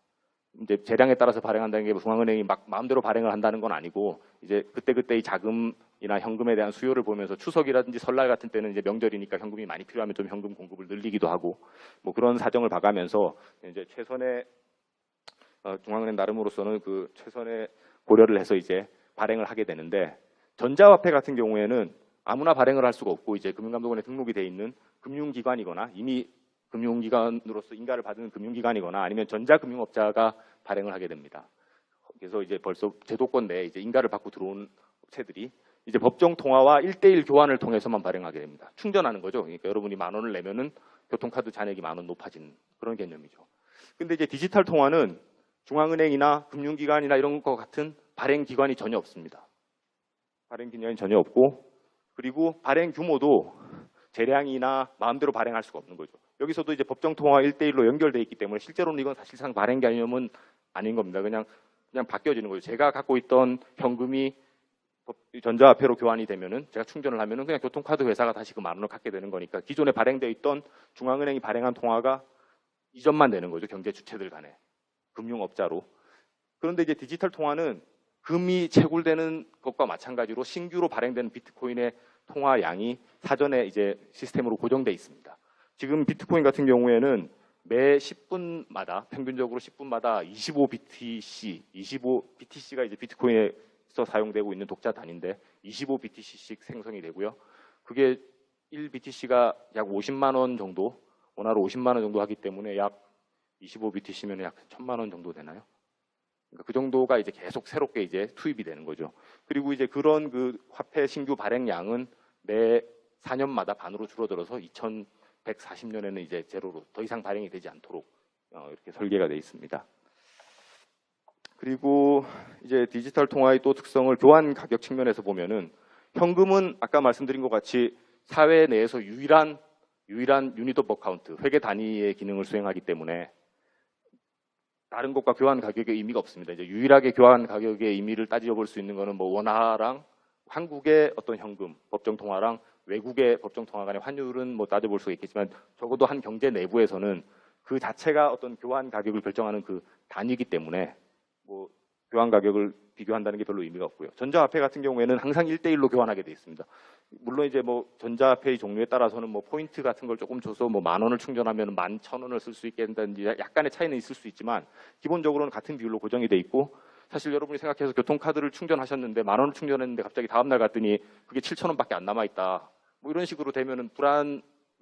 S1: 이제 재량에 따라서 발행한다는 게 중앙은행이 막 마음대로 발행을 한다는 건 아니고 이제 그때그때 이 자금이나 현금에 대한 수요를 보면서 추석이라든지 설날 같은 때는 이제 명절이니까 현금이 많이 필요하면 좀 현금 공급을 늘리기도 하고 뭐 그런 사정을 봐가면서 이제 최선의 중앙은행 나름으로서는 그 최선의 고려를 해서 이제 발행을 하게 되는데 전자화폐 같은 경우에는 아무나 발행을 할 수가 없고 이제 금융감독원에 등록이 돼 있는 금융기관이거나 이미 금융기관으로서 인가를 받은 금융기관이거나 아니면 전자금융업자가 발행을 하게 됩니다. 그래서 이제 벌써 제도권 내에 이제 인가를 받고 들어온 업체들이 이제 법정 통화와 1대1 교환을 통해서만 발행하게 됩니다. 충전하는 거죠. 그러니까 여러분이 10,000원을 내면은 교통카드 잔액이 10,000원 높아지는 그런 개념이죠. 근데 이제 디지털 통화는 중앙은행이나 금융기관이나 이런 것 같은 발행 기관이 전혀 없습니다. 발행 기관이 전혀 없고 그리고 발행 규모도 재량이나 마음대로 발행할 수가 없는 거죠. 여기서도 이제 법정 통화 1대1로 연결돼 있기 때문에 실제로는 이건 사실상 발행 개념은 아닌 겁니다. 그냥 바뀌어지는 거죠. 제가 갖고 있던 현금이 전자화폐로 교환이 되면은 제가 충전을 하면은 그냥 교통카드 회사가 다시 그 10,000원을 갖게 되는 거니까 기존에 발행돼 있던 중앙은행이 발행한 통화가 이전만 되는 거죠. 경제 주체들 간에 금융업자로. 그런데 이제 디지털 통화는 금이 채굴되는 것과 마찬가지로 신규로 발행되는 비트코인의 통화 양이 사전에 이제 시스템으로 고정돼 있습니다. 지금 비트코인 같은 경우에는 매 10분마다 평균적으로 10분마다 25BTC가 이제 비트코인에서 사용되고 있는 독자 단위인데 25BTC씩 생성이 되고요. 그게 1BTC가 약 50만 원 정도, 원화로 50만 원 정도 하기 때문에 약 25BTC면 약 1,000만 원 정도 되나요? 그러니까 그 정도가 이제 계속 새롭게 이제 투입이 되는 거죠. 그리고 이제 그런 그 화폐 신규 발행량은 매 4년마다 반으로 줄어들어서 2140년에는 이제 제로로 더 이상 발행이 되지 않도록 이렇게 설계가 되어 있습니다. 그리고 이제 디지털 통화의 또 특성을 교환 가격 측면에서 보면은 현금은 아까 말씀드린 것 같이 사회 내에서 유일한 유닛 오브 어카운트, 회계 단위의 기능을 수행하기 때문에 다른 것과 교환 가격의 의미가 없습니다. 이제 유일하게 교환 가격의 의미를 따져볼 수 있는 거는 뭐 원화랑 한국의 어떤 현금, 법정 통화랑 외국의 법정 통화 간의 환율은 뭐 따져볼 수가 있겠지만 적어도 한 경제 내부에서는 그 자체가 어떤 교환 가격을 결정하는 그 단위이기 때문에 뭐 교환 가격을 비교한다는 게 별로 의미가 없고요. 전자화폐 같은 경우에는 항상 1대1로 교환하게 돼 있습니다. 물론 이제 뭐 전자화폐의 종류에 따라서는 뭐 포인트 같은 걸 조금 줘서 뭐 10,000원을 충전하면 11,000원을 쓸 수 있게 된다든지 약간의 차이는 있을 수 있지만 기본적으로는 같은 비율로 고정이 돼 있고 사실 여러분이 생각해서 교통카드를 충전하셨는데 10,000원을 충전했는데 갑자기 다음날 갔더니 그게 7,000원밖에 안 남아있다. 뭐 이런 식으로 되면은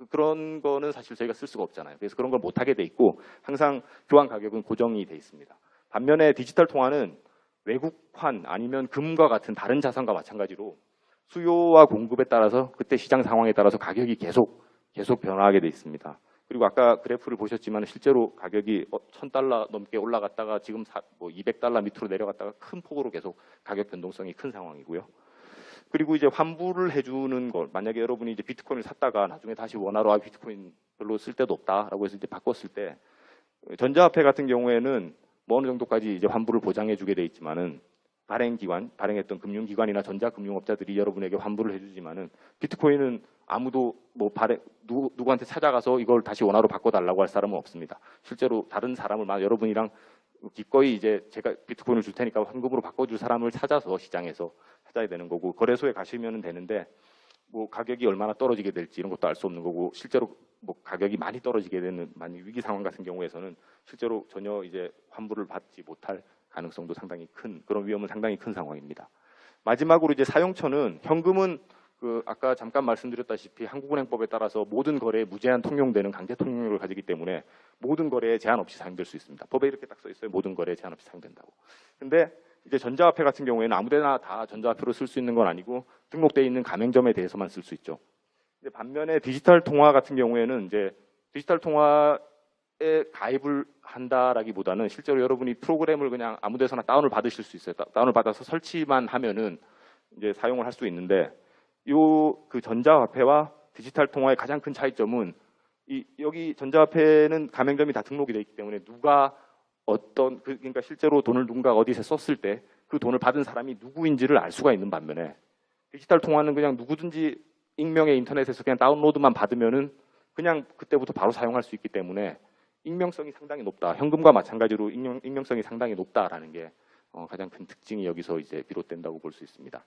S1: 그런 거는 사실 저희가 쓸 수가 없잖아요. 그래서 그런 걸 못하게 돼 있고 항상 교환 가격은 고정이 돼 있습니다. 반면에 디지털 통화는 외국환 아니면 금과 같은 다른 자산과 마찬가지로 수요와 공급에 따라서 그때 시장 상황에 따라서 가격이 계속 변화하게 돼 있습니다. 그리고 아까 그래프를 보셨지만 실제로 가격이 $1,000 넘게 올라갔다가 지금 뭐 $200 밑으로 내려갔다가 큰 폭으로 계속 가격 변동성이 큰 상황이고요. 그리고 이제 환불을 해주는 것, 만약에 여러분이 이제 비트코인을 샀다가 나중에 다시 원화로 비트코인 별로 쓸 데도 없다라고 해서 이제 바꿨을 때 전자화폐 같은 경우에는 뭐 어느 정도까지 이제 환불을 보장해주게 돼 있지만은 발행했던 금융기관이나 전자금융업자들이 여러분에게 환불을 해주지만은 비트코인은 아무도 뭐 누구한테 찾아가서 이걸 다시 원화로 바꿔달라고 할 사람은 없습니다. 실제로 다른 사람을 여러분이랑 기꺼이 이제 제가 비트코인을 줄 테니까 현금으로 바꿔줄 사람을 찾아서 시장에서 찾아야 되는 거고 거래소에 가시면 되는데 뭐 가격이 얼마나 떨어지게 될지 이런 것도 알 수 없는 거고 실제로 뭐 가격이 많이 떨어지게 되는 위기 상황 같은 경우에서는 실제로 전혀 이제 환불을 받지 못할 가능성도 상당히 큰 그런 위험은 상당히 큰 상황입니다. 마지막으로 이제 사용처는 현금은 그 아까 잠깐 말씀드렸다시피 한국은행법에 따라서 모든 거래에 무제한 통용되는 강제 통용력을 가지기 때문에 모든 거래에 제한 없이 사용될 수 있습니다. 법에 이렇게 딱 써 있어요. 모든 거래에 제한 없이 사용된다고. 근데 이제 전자화폐 같은 경우에는 아무데나 다 전자화폐로 쓸 수 있는 건 아니고 등록되어 있는 가맹점에 대해서만 쓸 수 있죠. 이제 반면에 디지털 통화 같은 경우에는 이제 디지털 통화에 가입을 한다라기보다는 실제로 여러분이 프로그램을 그냥 아무데서나 다운을 받으실 수 있어요. 다운을 받아서 설치만 하면은 이제 사용을 할 수 있는데 그 전자화폐와 디지털 통화의 가장 큰 차이점은 여기 전자화폐는 가맹점이 다 등록이 되어 있기 때문에 누가 그러니까 실제로 돈을 누군가 어디서 썼을 때 그 돈을 받은 사람이 누구인지를 알 수가 있는 반면에 디지털 통화는 그냥 누구든지 익명의 인터넷에서 그냥 다운로드만 받으면은 그냥 그때부터 바로 사용할 수 있기 때문에 익명성이 상당히 높다. 현금과 마찬가지로 익명성이 상당히 높다라는 게 가장 큰 특징이 여기서 이제 비롯된다고 볼 수 있습니다.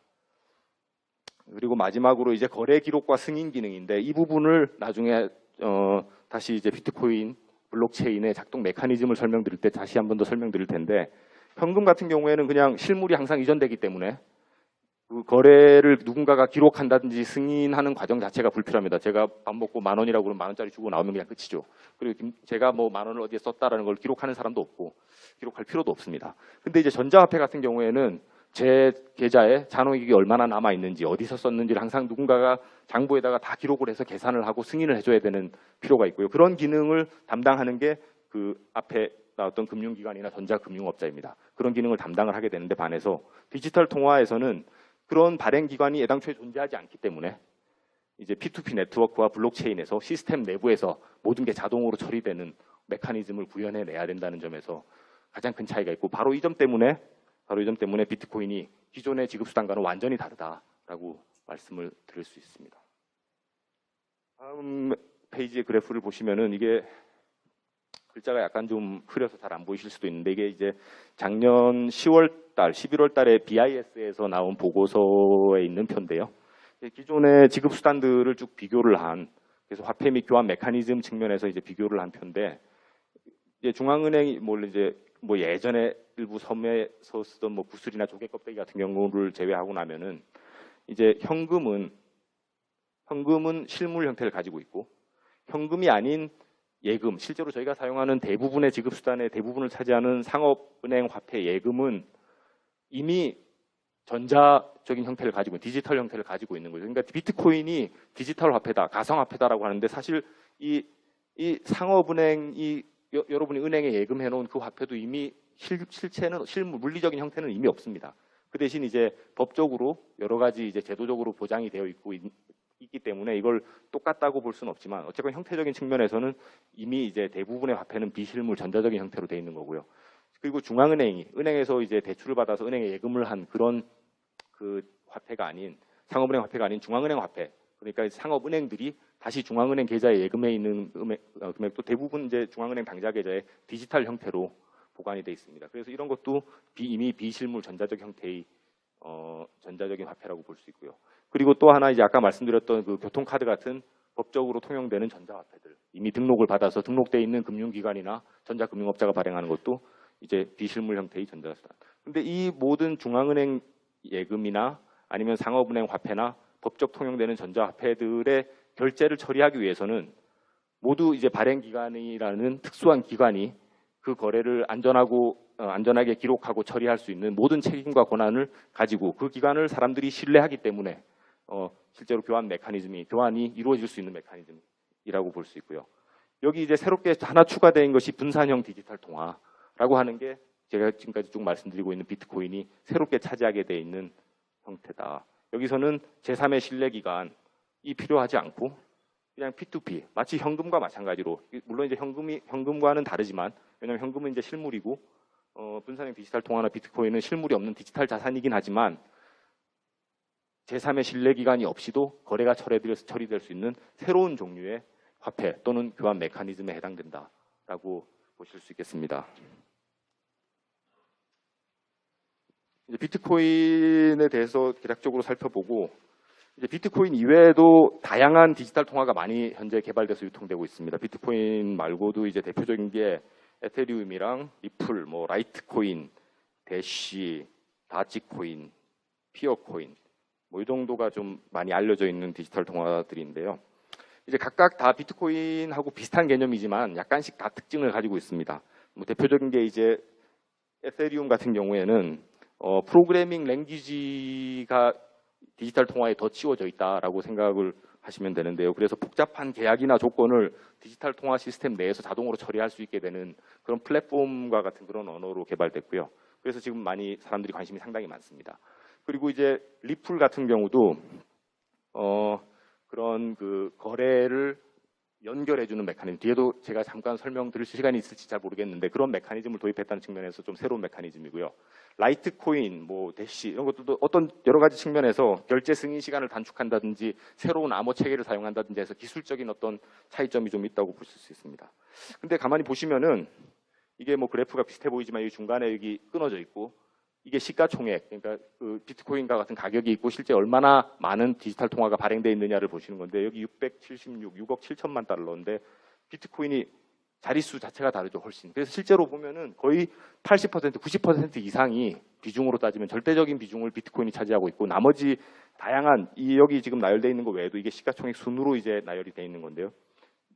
S1: 그리고 마지막으로 이제 거래 기록과 승인 기능인데 이 부분을 나중에 다시 이제 비트코인 블록체인의 작동 메커니즘을 설명드릴 때 다시 한 번 더 설명드릴 텐데 현금 같은 경우에는 그냥 실물이 항상 이전되기 때문에 그 거래를 누군가가 기록한다든지 승인하는 과정 자체가 불필요합니다. 제가 밥 먹고 10,000원이라고 그러면 10,000원짜리 주고 나오면 그냥 끝이죠. 그리고 제가 뭐 10,000원을 어디에 썼다라는 걸 기록하는 사람도 없고 기록할 필요도 없습니다. 근데 이제 전자화폐 같은 경우에는 제 계좌에 잔액이 얼마나 남아 있는지 어디서 썼는지를 항상 누군가가 장부에다가 다 기록을 해서 계산을 하고 승인을 해줘야 되는 필요가 있고요. 그런 기능을 담당하는 게 그 앞에 나왔던 금융기관이나 전자금융업자입니다. 그런 기능을 담당을 하게 되는데 반해서 디지털 통화에서는 그런 발행기관이 애당초에 존재하지 않기 때문에 이제 P2P 네트워크와 블록체인에서 시스템 내부에서 모든 게 자동으로 처리되는 메커니즘을 구현해내야 된다는 점에서 가장 큰 차이가 있고 바로 이 점 때문에 비트코인이 기존의 지급수단과는 완전히 다르다라고 말씀을 드릴 수 있습니다. 다음 페이지의 그래프를 보시면은 이게 글자가 약간 좀 흐려서 잘 안 보이실 수도 있는데 이게 이제 작년 10월 달, 11월 달에 BIS에서 나온 보고서에 있는 표인데요. 기존의 지급 수단들을 쭉 비교를 한 그래서 화폐 및 교환 메커니즘 측면에서 이제 비교를 한 표인데 이제 중앙은행이 뭐 예전에 일부 섬에서 쓰던 뭐 구슬이나 조개 껍데기 같은 경우를 제외하고 나면은 이제 현금은 실물 형태를 가지고 있고 현금이 아닌 예금, 실제로 저희가 사용하는 대부분의 지급 수단의 대부분을 차지하는 상업은행 화폐 예금은 이미 전자적인 형태를 가지고 있는 디지털 형태를 가지고 있는 거죠. 그러니까 비트코인이 디지털 화폐다, 가상 화폐다라고 하는데 사실 이 상업은행이 여러분이 은행에 예금해 놓은 그 화폐도 이미 실체는 물리적인 형태는 이미 없습니다. 그 대신 이제 법적으로 여러 가지 이제 제도적으로 보장이 되어 있기 때문에 이걸 똑같다고 볼 수는 없지만 어쨌건 형태적인 측면에서는 이미 이제 대부분의 화폐는 비실물 전자적인 형태로 되어 있는 거고요. 그리고 은행에서 이제 대출을 받아서 은행에 예금을 한 그런 그 화폐가 아닌 상업은행 화폐가 아닌 중앙은행 화폐. 그러니까 상업은행들이 다시 중앙은행 계좌에 예금해 있는 금액도 대부분 이제 중앙은행 당좌 계좌에 디지털 형태로 보관이 되어 있습니다. 그래서 이런 것도 이미 비실물 전자적 형태의 전자적인 화폐라고 볼 수 있고요. 그리고 또 하나 이제 아까 말씀드렸던 그 교통카드 같은 법적으로 통용되는 전자화폐들 이미 등록을 받아서 등록되어 있는 금융기관이나 전자금융업자가 발행하는 것도 이제 비실물 형태의 전자수단. 근데 이 모든 중앙은행 예금이나 아니면 상업은행 화폐나 법적 통용되는 전자화폐들의 결제를 처리하기 위해서는 모두 이제 발행기관이라는 특수한 기관이 그 거래를 안전하게 기록하고 처리할 수 있는 모든 책임과 권한을 가지고 그 기관을 사람들이 신뢰하기 때문에 실제로 교환이 이루어질 수 있는 메커니즘이라고 볼 수 있고요. 여기 이제 새롭게 하나 추가된 것이 분산형 디지털 통화라고 하는 게 제가 지금까지 쭉 말씀드리고 있는 비트코인이 새롭게 차지하게 돼 있는 형태다. 여기서는 제3의 신뢰기관이 필요하지 않고 그냥 P2P, 마치 현금과 마찬가지로 물론 이제 현금과는 다르지만 왜냐하면 현금은 이제 실물이고 분산형 디지털 통화나 비트코인은 실물이 없는 디지털 자산이긴 하지만 제3의 신뢰기관이 없이도 거래가 처리될 수 있는 새로운 종류의 화폐 또는 교환 메커니즘에 해당된다라고 보실 수 있겠습니다. 이제 비트코인에 대해서 대략적으로 살펴보고 이제 비트코인 이외에도 다양한 디지털 통화가 많이 현재 개발돼서 유통되고 있습니다. 비트코인 말고도 이제 대표적인 게 에테리움이랑 리플, 뭐 라이트코인, 대쉬, 다지코인, 피어코인 뭐 이 정도가 좀 많이 알려져 있는 디지털 통화들인데요. 이제 각각 다 비트코인하고 비슷한 개념이지만 약간씩 다 특징을 가지고 있습니다. 뭐 대표적인 게 이제 에테리움 같은 경우에는 프로그래밍 랭귀지가 디지털 통화에 더 치워져 있다라고 생각을 하시면 되는데요. 그래서 복잡한 계약이나 조건을 디지털 통화 시스템 내에서 자동으로 처리할 수 있게 되는 그런 플랫폼과 같은 그런 언어로 개발됐고요. 그래서 지금 많이 사람들이 관심이 상당히 많습니다. 그리고 이제 리플 같은 경우도 그런 그 거래를 연결해주는 메커니즘, 뒤에도 제가 잠깐 설명드릴 시간이 있을지 잘 모르겠는데 그런 메커니즘을 도입했다는 측면에서 좀 새로운 메커니즘이고요. 라이트코인, 뭐 대시 이런 것들도 어떤 여러 가지 측면에서 결제 승인 시간을 단축한다든지 새로운 암호 체계를 사용한다든지 해서 기술적인 어떤 차이점이 좀 있다고 보실 수 있습니다. 근데 가만히 보시면은 이게 뭐 그래프가 비슷해 보이지만 이 중간에 여기 끊어져 있고 이게 시가총액, 그러니까 그 비트코인과 같은 가격이 있고 실제 얼마나 많은 디지털 통화가 발행되어 있느냐를 보시는 건데 여기 6억 7천만 달러인데 비트코인이 자릿수 자체가 다르죠, 훨씬. 그래서 실제로 보면은 거의 80%, 90% 이상이 비중으로 따지면 절대적인 비중을 비트코인이 차지하고 있고 나머지 다양한 이 여기 지금 나열되어 있는 거 외에도 이게 시가총액 순으로 이제 나열이 되어 있는 건데요.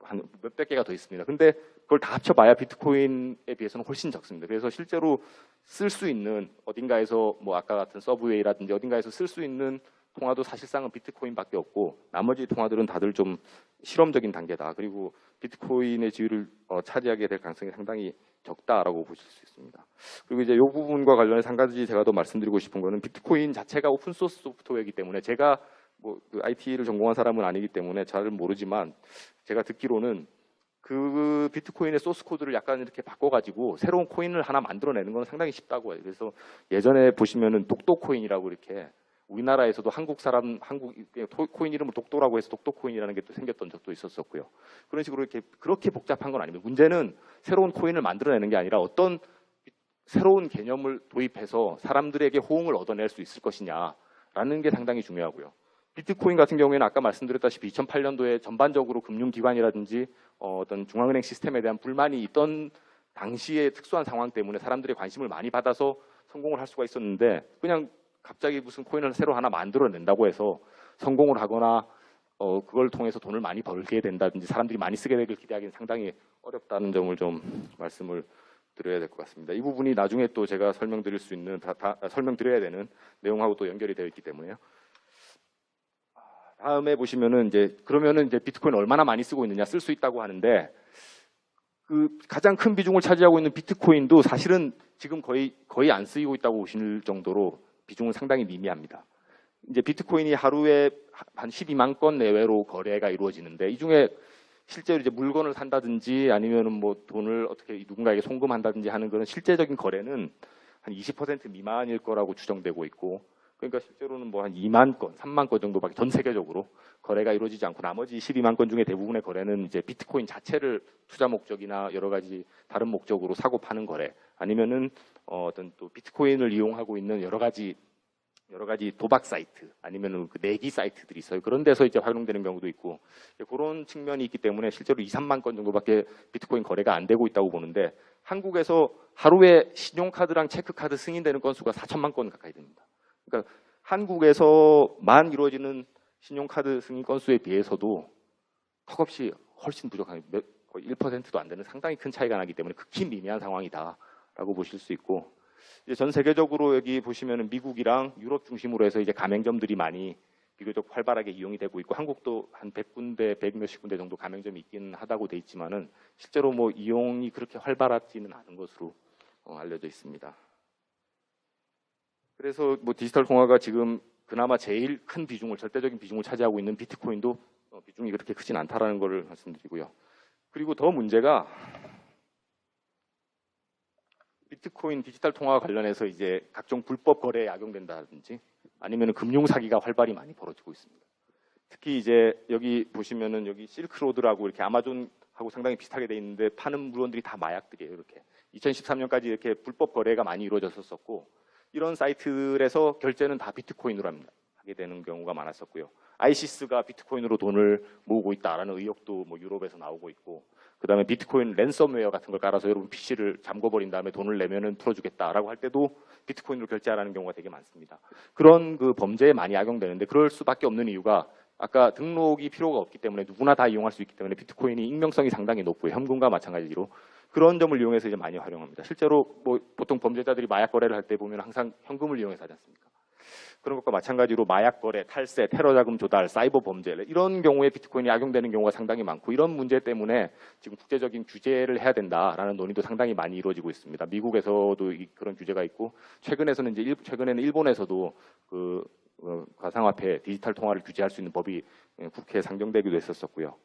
S1: 한 몇백 개가 더 있습니다. 근데 그걸 다 합쳐봐야 비트코인에 비해서는 훨씬 적습니다. 그래서 실제로 쓸 수 있는 어딘가에서 뭐 아까 같은 서브웨이라든지 어딘가에서 쓸 수 있는 통화도 사실상은 비트코인밖에 없고 나머지 통화들은 다들 좀 실험적인 단계다. 그리고 비트코인의 지위를 차지하게 될 가능성이 상당히 적다라고 보실 수 있습니다. 그리고 이제 이 부분과 관련해서 한 가지 제가 더 말씀드리고 싶은 거는 비트코인 자체가 오픈소스 소프트웨어이기 때문에 제가 뭐 IT를 전공한 사람은 아니기 때문에 잘 모르지만 제가 듣기로는 그 비트코인의 소스 코드를 약간 이렇게 바꿔가지고 새로운 코인을 하나 만들어내는 건 상당히 쉽다고 해요. 그래서 예전에 보시면은 독도코인이라고 이렇게 우리나라에서도 한국 코인 이름을 독도라고 해서 독도코인이라는 게 또 생겼던 적도 있었었고요. 그런 식으로 이렇게 그렇게 복잡한 건 아닙니다. 문제는 새로운 코인을 만들어내는 게 아니라 어떤 새로운 개념을 도입해서 사람들에게 호응을 얻어낼 수 있을 것이냐라는 게 상당히 중요하고요. 비트코인 같은 경우에는 아까 말씀드렸다시피 2008년도에 전반적으로 금융기관이라든지 어떤 중앙은행 시스템에 대한 불만이 있던 당시의 특수한 상황 때문에 사람들의 관심을 많이 받아서 성공을 할 수가 있었는데 그냥 갑자기 무슨 코인을 새로 하나 만들어낸다고 해서 성공을 하거나 그걸 통해서 돈을 많이 벌게 된다든지 사람들이 많이 쓰게 되길 기대하기는 상당히 어렵다는 점을 좀 말씀을 드려야 될 것 같습니다. 이 부분이 나중에 또 제가 설명드릴 수 있는 설명드려야 되는 내용하고 또 연결이 되어 있기 때문에요. 다음에 보시면은 그러면은 비트코인 얼마나 많이 쓰고 있느냐, 쓸 수 있다고 하는데 그 가장 큰 비중을 차지하고 있는 비트코인도 사실은 지금 거의 안 쓰이고 있다고 보실 정도로 비중은 상당히 미미합니다. 이제 비트코인이 하루에 한 12만 건 내외로 거래가 이루어지는데 이 중에 실제로 이제 물건을 산다든지 아니면은 뭐 돈을 어떻게 누군가에게 송금한다든지 하는 그런 실제적인 거래는 한 20% 미만일 거라고 추정되고 있고 그러니까 실제로는 뭐 한 2만 건, 3만 건 정도밖에 전 세계적으로 거래가 이루어지지 않고 나머지 12만 건 중에 대부분의 거래는 이제 비트코인 자체를 투자 목적이나 여러 가지 다른 목적으로 사고 파는 거래 아니면은 어떤 또 비트코인을 이용하고 있는 여러 가지 도박 사이트 아니면은 그 내기 사이트들이 있어요. 그런 데서 이제 활용되는 경우도 있고 그런 측면이 있기 때문에 실제로 2, 3만 건 정도밖에 비트코인 거래가 안 되고 있다고 보는데 한국에서 하루에 신용카드랑 체크카드 승인되는 건수가 4천만 건 가까이 됩니다. 그러니까 한국에서만 이루어지는 신용카드 승인 건수에 비해서도 턱없이 훨씬 부족한 거의 1%도 안 되는 상당히 큰 차이가 나기 때문에 극히 미미한 상황이다라고 보실 수 있고 이제 전 세계적으로 여기 보시면은 미국이랑 유럽 중심으로 해서 이제 가맹점들이 많이 비교적 활발하게 이용이 되고 있고 한국도 한 100군데, 100몇십 군데 정도 가맹점이 있긴 하다고 돼 있지만은 실제로 뭐 이용이 그렇게 활발하지는 않은 것으로 알려져 있습니다. 그래서 뭐 디지털 통화가 지금 그나마 제일 큰 비중을 절대적인 비중을 차지하고 있는 비트코인도 비중이 그렇게 크진 않다라는 것을 말씀드리고요. 그리고 더 문제가 비트코인 디지털 통화와 관련해서 이제 각종 불법 거래에 악용된다든지 아니면 금융 사기가 활발히 많이 벌어지고 있습니다. 특히 이제 여기 보시면은 여기 실크로드라고 이렇게 아마존하고 상당히 비슷하게 돼 있는데 파는 물건들이 다 마약들이에요. 이렇게 2013년까지 이렇게 불법 거래가 많이 이루어졌었고 이런 사이트에서 결제는 다 비트코인으로 하게 되는 경우가 많았었고요. 아이시스가 비트코인으로 돈을 모으고 있다라는 의혹도 뭐 유럽에서 나오고 있고 그다음에 비트코인 랜섬웨어 같은 걸 깔아서 여러분 PC를 잠궈버린 다음에 돈을 내면은 풀어주겠다라고 할 때도 비트코인으로 결제하라는 경우가 되게 많습니다. 그런 그 범죄에 많이 악용되는데 그럴 수밖에 없는 이유가 아까 등록이 필요가 없기 때문에 누구나 다 이용할 수 있기 때문에 비트코인이 익명성이 상당히 높고요. 현금과 마찬가지로 그런 점을 이용해서 이제 많이 활용합니다. 실제로 뭐 보통 범죄자들이 마약 거래를 할 때 보면 항상 현금을 이용해서 하지 않습니까? 그런 것과 마찬가지로 마약 거래, 탈세, 테러 자금 조달, 사이버 범죄 이런 경우에 비트코인이 악용되는 경우가 상당히 많고 이런 문제 때문에 지금 국제적인 규제를 해야 된다라는 논의도 상당히 많이 이루어지고 있습니다. 미국에서도 그런 규제가 있고 최근에는 일본에서도 그 가상화폐 디지털 통화를 규제할 수 있는 법이 국회에 상정되기도 했었고요.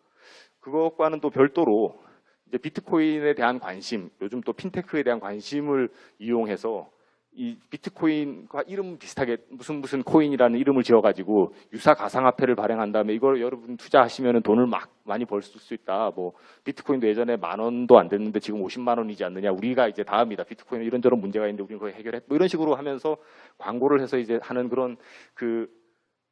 S1: 그것과는 또 별도로 이제 비트코인에 대한 관심, 요즘 또 핀테크에 대한 관심을 이용해서 이 비트코인과 이름 비슷하게 무슨 코인이라는 이름을 지어가지고 유사 가상화폐를 발행한 다음에 이걸 여러분 투자하시면 돈을 막 많이 벌 수 있다. 뭐 비트코인도 예전에 10,000원도 안 됐는데 지금 50만 원이지 않느냐. 우리가 이제 다음이다. 비트코인은 이런저런 문제가 있는데 우리는 그걸 해결했. 뭐 이런 식으로 하면서 광고를 해서 이제 하는 그런 그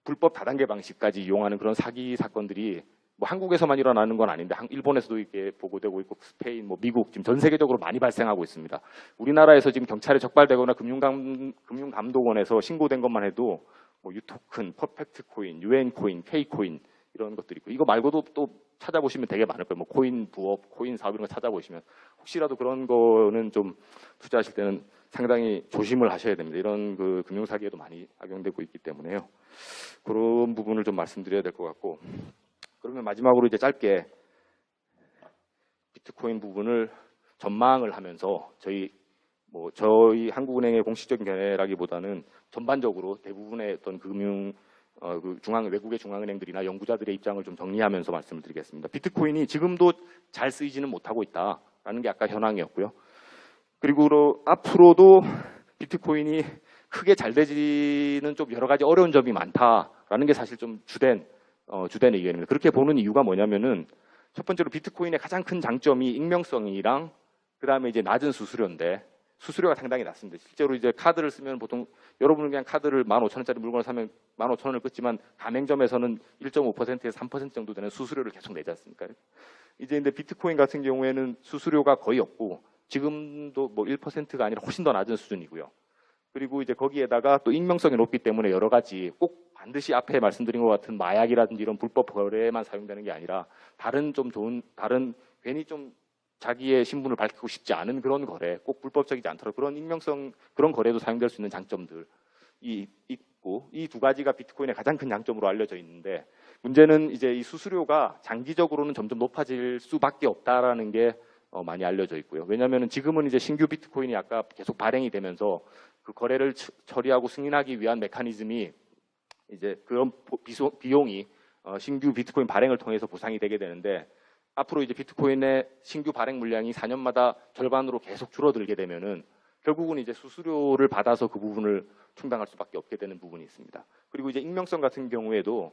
S1: 불법 다단계 방식까지 이용하는 그런 사기 사건들이 뭐 한국에서만 일어나는 건 아닌데 일본에서도 이게 보고되고 있고 스페인, 뭐 미국 지금 전 세계적으로 많이 발생하고 있습니다. 우리나라에서 지금 경찰에 적발되거나 금융감독원에서 신고된 것만 해도 뭐 유토큰, 퍼펙트코인, 유엔코인, K코인 이런 것들이 있고 이거 말고도 또 찾아보시면 되게 많을 거예요. 뭐 코인 부업, 코인 사업 이런 거 찾아보시면 혹시라도 그런 거는 좀 투자하실 때는 상당히 조심을 하셔야 됩니다. 이런 그 금융사기에도 많이 악용되고 있기 때문에요. 그런 부분을 좀 말씀드려야 될 것 같고 그러면 마지막으로 이제 짧게 비트코인 부분을 전망을 하면서 저희 한국은행의 공식적인 견해라기보다는 전반적으로 대부분의 어떤 외국의 중앙은행들이나 연구자들의 입장을 좀 정리하면서 말씀을 드리겠습니다. 비트코인이 지금도 잘 쓰이지는 못하고 있다라는 게 아까 현황이었고요. 그리고 앞으로도 비트코인이 크게 잘 되지는 좀 여러 가지 어려운 점이 많다라는 게 사실 좀 주된 의견입니다. 그렇게 보는 이유가 뭐냐면은 첫 번째로 비트코인의 가장 큰 장점이 익명성이랑 그 다음에 이제 낮은 수수료인데 수수료가 상당히 낮습니다. 실제로 이제 카드를 쓰면 보통 여러분은 그냥 카드를 15,000원짜리 물건을 사면 15,000원을 끊지만 가맹점에서는 1.5%에서 3% 정도 되는 수수료를 계속 내지 않습니까? 이제 근데 비트코인 같은 경우에는 수수료가 거의 없고 지금도 뭐 1%가 아니라 훨씬 더 낮은 수준이고요. 그리고 이제 거기에다가 또 익명성이 높기 때문에 여러 가지 꼭 반드시 앞에 말씀드린 것 같은 마약이라든지 이런 불법 거래에만 사용되는 게 아니라 다른 괜히 좀 자기의 신분을 밝히고 싶지 않은 그런 거래, 꼭 불법적이지 않더라도 그런 익명성, 그런 거래도 사용될 수 있는 장점들이 있고 이 두 가지가 비트코인의 가장 큰 장점으로 알려져 있는데 문제는 이제 이 수수료가 장기적으로는 점점 높아질 수밖에 없다라는 게 많이 알려져 있고요. 왜냐하면 지금은 이제 신규 비트코인이 아까 계속 발행이 되면서 그 거래를 처리하고 승인하기 위한 메커니즘이 이제 그런 비용이 신규 비트코인 발행을 통해서 보상이 되게 되는데 앞으로 이제 비트코인의 신규 발행 물량이 4년마다 절반으로 계속 줄어들게 되면은 결국은 이제 수수료를 받아서 그 부분을 충당할 수밖에 없게 되는 부분이 있습니다. 그리고 이제 익명성 같은 경우에도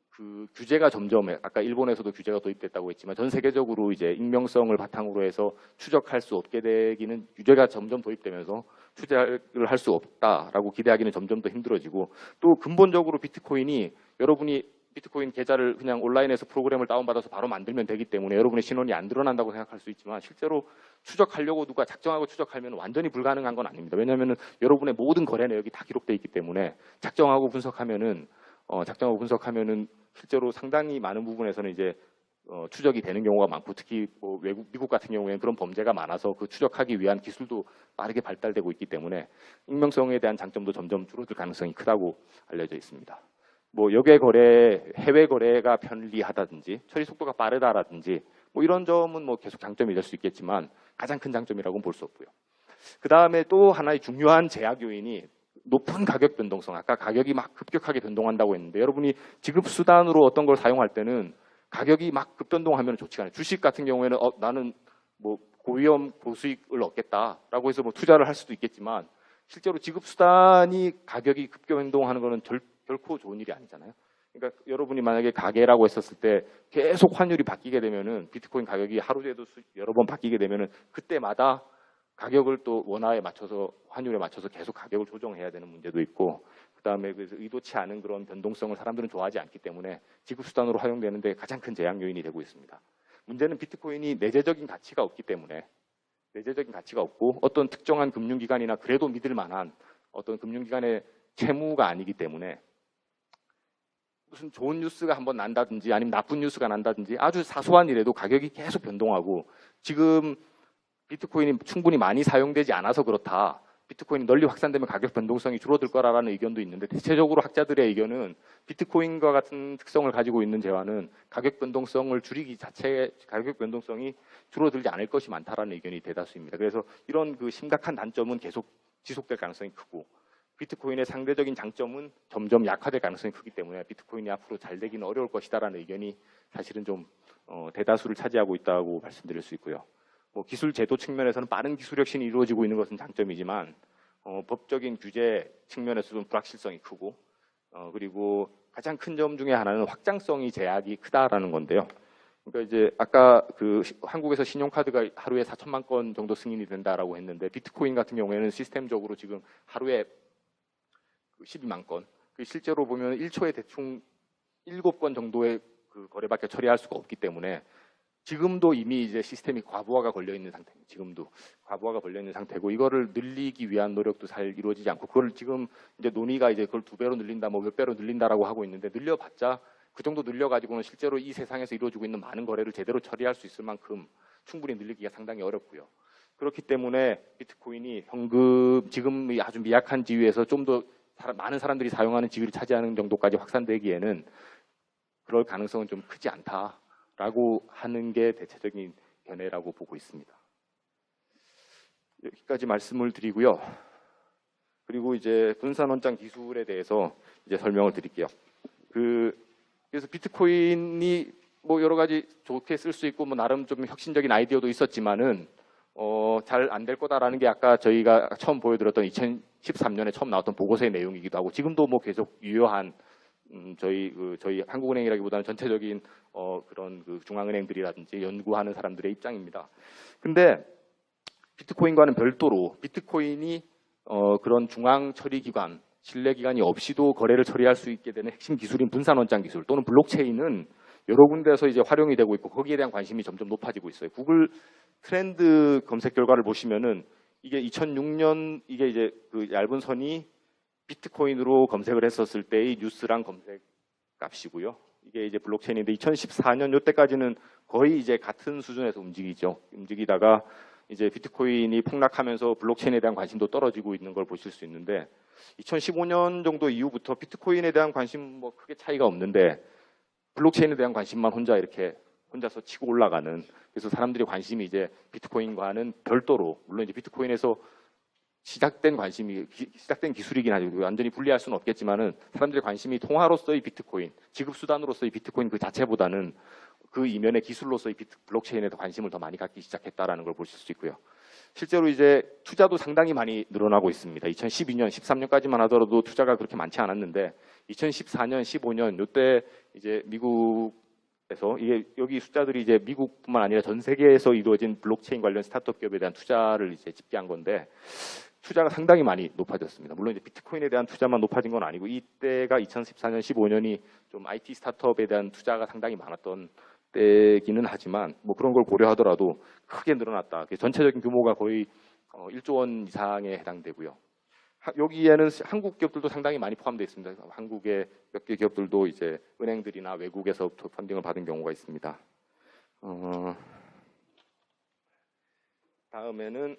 S1: 그 규제가 점점 아까 일본에서도 규제가 도입됐다고 했지만 전 세계적으로 이제 익명성을 바탕으로 해서 추적할 수 없게 되기는 규제가 점점 도입되면서 추적을 할 수 없다라고 기대하기는 점점 더 힘들어지고 또 근본적으로 비트코인이 여러분이 비트코인 계좌를 그냥 온라인에서 프로그램을 다운받아서 바로 만들면 되기 때문에 여러분의 신원이 안 드러난다고 생각할 수 있지만 실제로 추적하려고 누가 작정하고 추적하면 완전히 불가능한 건 아닙니다. 왜냐하면 여러분의 모든 거래 내역이 다 기록되어 있기 때문에 작정하고 분석하면은 실제로 상당히 많은 부분에서는 이제 추적이 되는 경우가 많고 특히 뭐 미국 같은 경우에는 그런 범죄가 많아서 그 추적하기 위한 기술도 빠르게 발달되고 있기 때문에 익명성에 대한 장점도 점점 줄어들 가능성이 크다고 알려져 있습니다. 뭐 역외 거래, 해외 거래가 편리하다든지 처리 속도가 빠르다라든지 뭐 이런 점은 뭐 계속 장점이 될 수 있겠지만 가장 큰 장점이라고는 볼 수 없고요. 그 다음에 또 하나의 중요한 제약 요인이 높은 가격 변동성. 아까 가격이 막 급격하게 변동한다고 했는데 여러분이 지급 수단으로 어떤 걸 사용할 때는 가격이 막 급변동하면 좋지가 않아요. 주식 같은 경우에는 나는 뭐 고위험 고수익을 얻겠다라고 해서 뭐 투자를 할 수도 있겠지만 실제로 지급 수단이 가격이 급변동하는 거는 결코 좋은 일이 아니잖아요. 그러니까 여러분이 만약에 가계라고 했었을 때 계속 환율이 바뀌게 되면은 비트코인 가격이 하루에도 여러 번 바뀌게 되면은 그때마다 가격을 또 원화에 맞춰서 환율에 맞춰서 계속 가격을 조정해야 되는 문제도 있고 그다음에 그래서 의도치 않은 그런 변동성을 사람들은 좋아하지 않기 때문에 지급 수단으로 활용되는데 가장 큰 제약 요인이 되고 있습니다. 문제는 비트코인이 내재적인 가치가 없기 때문에 내재적인 가치가 없고 어떤 특정한 금융기관이나 그래도 믿을 만한 어떤 금융기관의 채무가 아니기 때문에 무슨 좋은 뉴스가 한번 난다든지 아니면 나쁜 뉴스가 난다든지 아주 사소한 일에도 가격이 계속 변동하고 지금 비트코인이 충분히 많이 사용되지 않아서 그렇다. 비트코인이 널리 확산되면 가격 변동성이 줄어들 거라는 의견도 있는데 대체적으로 학자들의 의견은 비트코인과 같은 특성을 가지고 있는 재화는 가격 변동성을 줄이기 자체에 가격 변동성이 줄어들지 않을 것이 많다라는 의견이 대다수입니다. 그래서 이런 그 심각한 단점은 계속 지속될 가능성이 크고 비트코인의 상대적인 장점은 점점 약화될 가능성이 크기 때문에 비트코인이 앞으로 잘 되기는 어려울 것이다라는 의견이 사실은 좀 대다수를 차지하고 있다고 말씀드릴 수 있고요. 뭐 기술 제도 측면에서는 빠른 기술 혁신이 이루어지고 있는 것은 장점이지만 법적인 규제 측면에서는 불확실성이 크고 그리고 가장 큰 점 중에 하나는 확장성이 제약이 크다라는 건데요. 그러니까 이제 아까 그 한국에서 신용카드가 하루에 4천만 건 정도 승인이 된다라고 했는데 비트코인 같은 경우에는 시스템적으로 지금 하루에 12만 건. 실제로 보면 1초에 대충 7건 정도의 그 거래밖에 처리할 수가 없기 때문에 지금도 이미 이제 시스템이 과부하가 걸려 있는 상태입니다. 지금도 과부하가 걸려 있는 상태고 이거를 늘리기 위한 노력도 잘 이루어지지 않고 그걸 지금 이제 논의가 이제 그걸 2배로 늘린다, 뭐 몇 배로 늘린다라고 하고 있는데 늘려봤자 그 정도 늘려가지고는 실제로 이 세상에서 이루어지고 있는 많은 거래를 제대로 처리할 수 있을 만큼 충분히 늘리기가 상당히 어렵고요. 그렇기 때문에 비트코인이 현금 지금 아주 미약한 지위에서 좀 더 많은 사람들이 사용하는 지위를 차지하는 정도까지 확산되기에는 그럴 가능성은 좀 크지 않다라고 하는 게 대체적인 견해라고 보고 있습니다. 여기까지 말씀을 드리고요. 그리고 이제 분산원장 기술에 대해서 이제 설명을 드릴게요. 그래서 비트코인이 뭐 여러 가지 좋게 쓸 수 있고 뭐 나름 좀 혁신적인 아이디어도 있었지만은 잘 안 될 거다라는 게 아까 저희가 처음 보여드렸던 2013년에 처음 나왔던 보고서의 내용이기도 하고 지금도 뭐 계속 유효한 저희 한국은행이라기보다는 전체적인 그런 그 중앙은행들이라든지 연구하는 사람들의 입장입니다. 근데 비트코인과는 별도로 비트코인이 그런 중앙 처리 기관, 신뢰 기관이 없이도 거래를 처리할 수 있게 되는 핵심 기술인 분산원장 기술 또는 블록체인은 여러 군데에서 이제 활용이 되고 있고 거기에 대한 관심이 점점 높아지고 있어요. 구글 트렌드 검색 결과를 보시면은 이게 2006년 이게 이제 그 얇은 선이 비트코인으로 검색을 했었을 때의 뉴스랑 검색 값이고요. 이게 이제 블록체인인데 2014년 이때까지는 거의 이제 같은 수준에서 움직이다가 이제 비트코인이 폭락하면서 블록체인에 대한 관심도 떨어지고 있는 걸 보실 수 있는데 2015년 정도 이후부터 비트코인에 대한 관심 뭐 크게 차이가 없는데 블록체인에 대한 관심만 혼자서 치고 올라가는 그래서 사람들이 관심이 이제 비트코인과는 별도로 물론 이제 비트코인에서 시작된 기술이긴 하죠. 완전히 분리할 수는 없겠지만은 사람들의 관심이 통화로서의 비트코인, 지급 수단으로서의 비트코인 그 자체보다는 그 이면의 기술로서의 블록체인에 더 관심을 더 많이 갖기 시작했다라는 걸 보실 수 있고요. 실제로 이제 투자도 상당히 많이 늘어나고 있습니다. 2012년, 13년까지만 하더라도 투자가 그렇게 많지 않았는데 2014년, 15년 이때 이제 미국에서 이게 여기 숫자들이 이제 미국뿐만 아니라 전 세계에서 이루어진 블록체인 관련 스타트업 기업에 대한 투자를 이제 집계한 건데 투자가 상당히 많이 높아졌습니다. 물론 이제 비트코인에 대한 투자만 높아진 건 아니고 이때가 2014년, 15년이 좀 IT 스타트업에 대한 투자가 상당히 많았던 때기는 하지만 뭐 그런 걸 고려하더라도 크게 늘어났다. 전체적인 규모가 거의 1조 원 이상에 해당되고요. 여기에는 한국 기업들도 상당히 많이 포함되어 있습니다. 한국의 몇 개 기업들도 이제 은행들이나 외국에서 펀딩을 받은 경우가 있습니다. 다음에는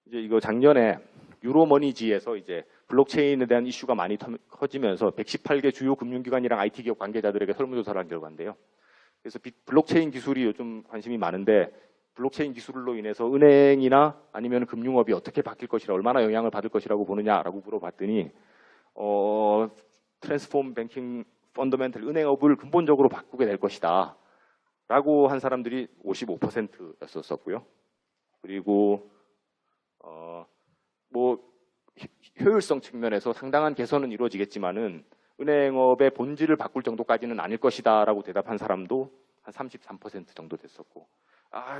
S1: 이제 이거 작년에 유로머니지에서 이제 블록체인에 대한 이슈가 많이 커지면서 118개 주요 금융기관이랑 IT 기업 관계자들에게 설문조사를 한 결과인데요. 그래서 블록체인 기술이 요즘 관심이 많은데 블록체인 기술로 인해서 은행이나 아니면 금융업이 어떻게 바뀔 것이라 얼마나 영향을 받을 것이라고 보느냐라고 물어봤더니 트랜스폼 뱅킹 펀더멘털 은행업을 근본적으로 바꾸게 될 것이다 라고 한 사람들이 55%였었고요. 그리고 뭐 효율성 측면에서 상당한 개선은 이루어지겠지만은 은행업의 본질을 바꿀 정도까지는 아닐 것이다라고 대답한 사람도 한 33% 정도 됐었고,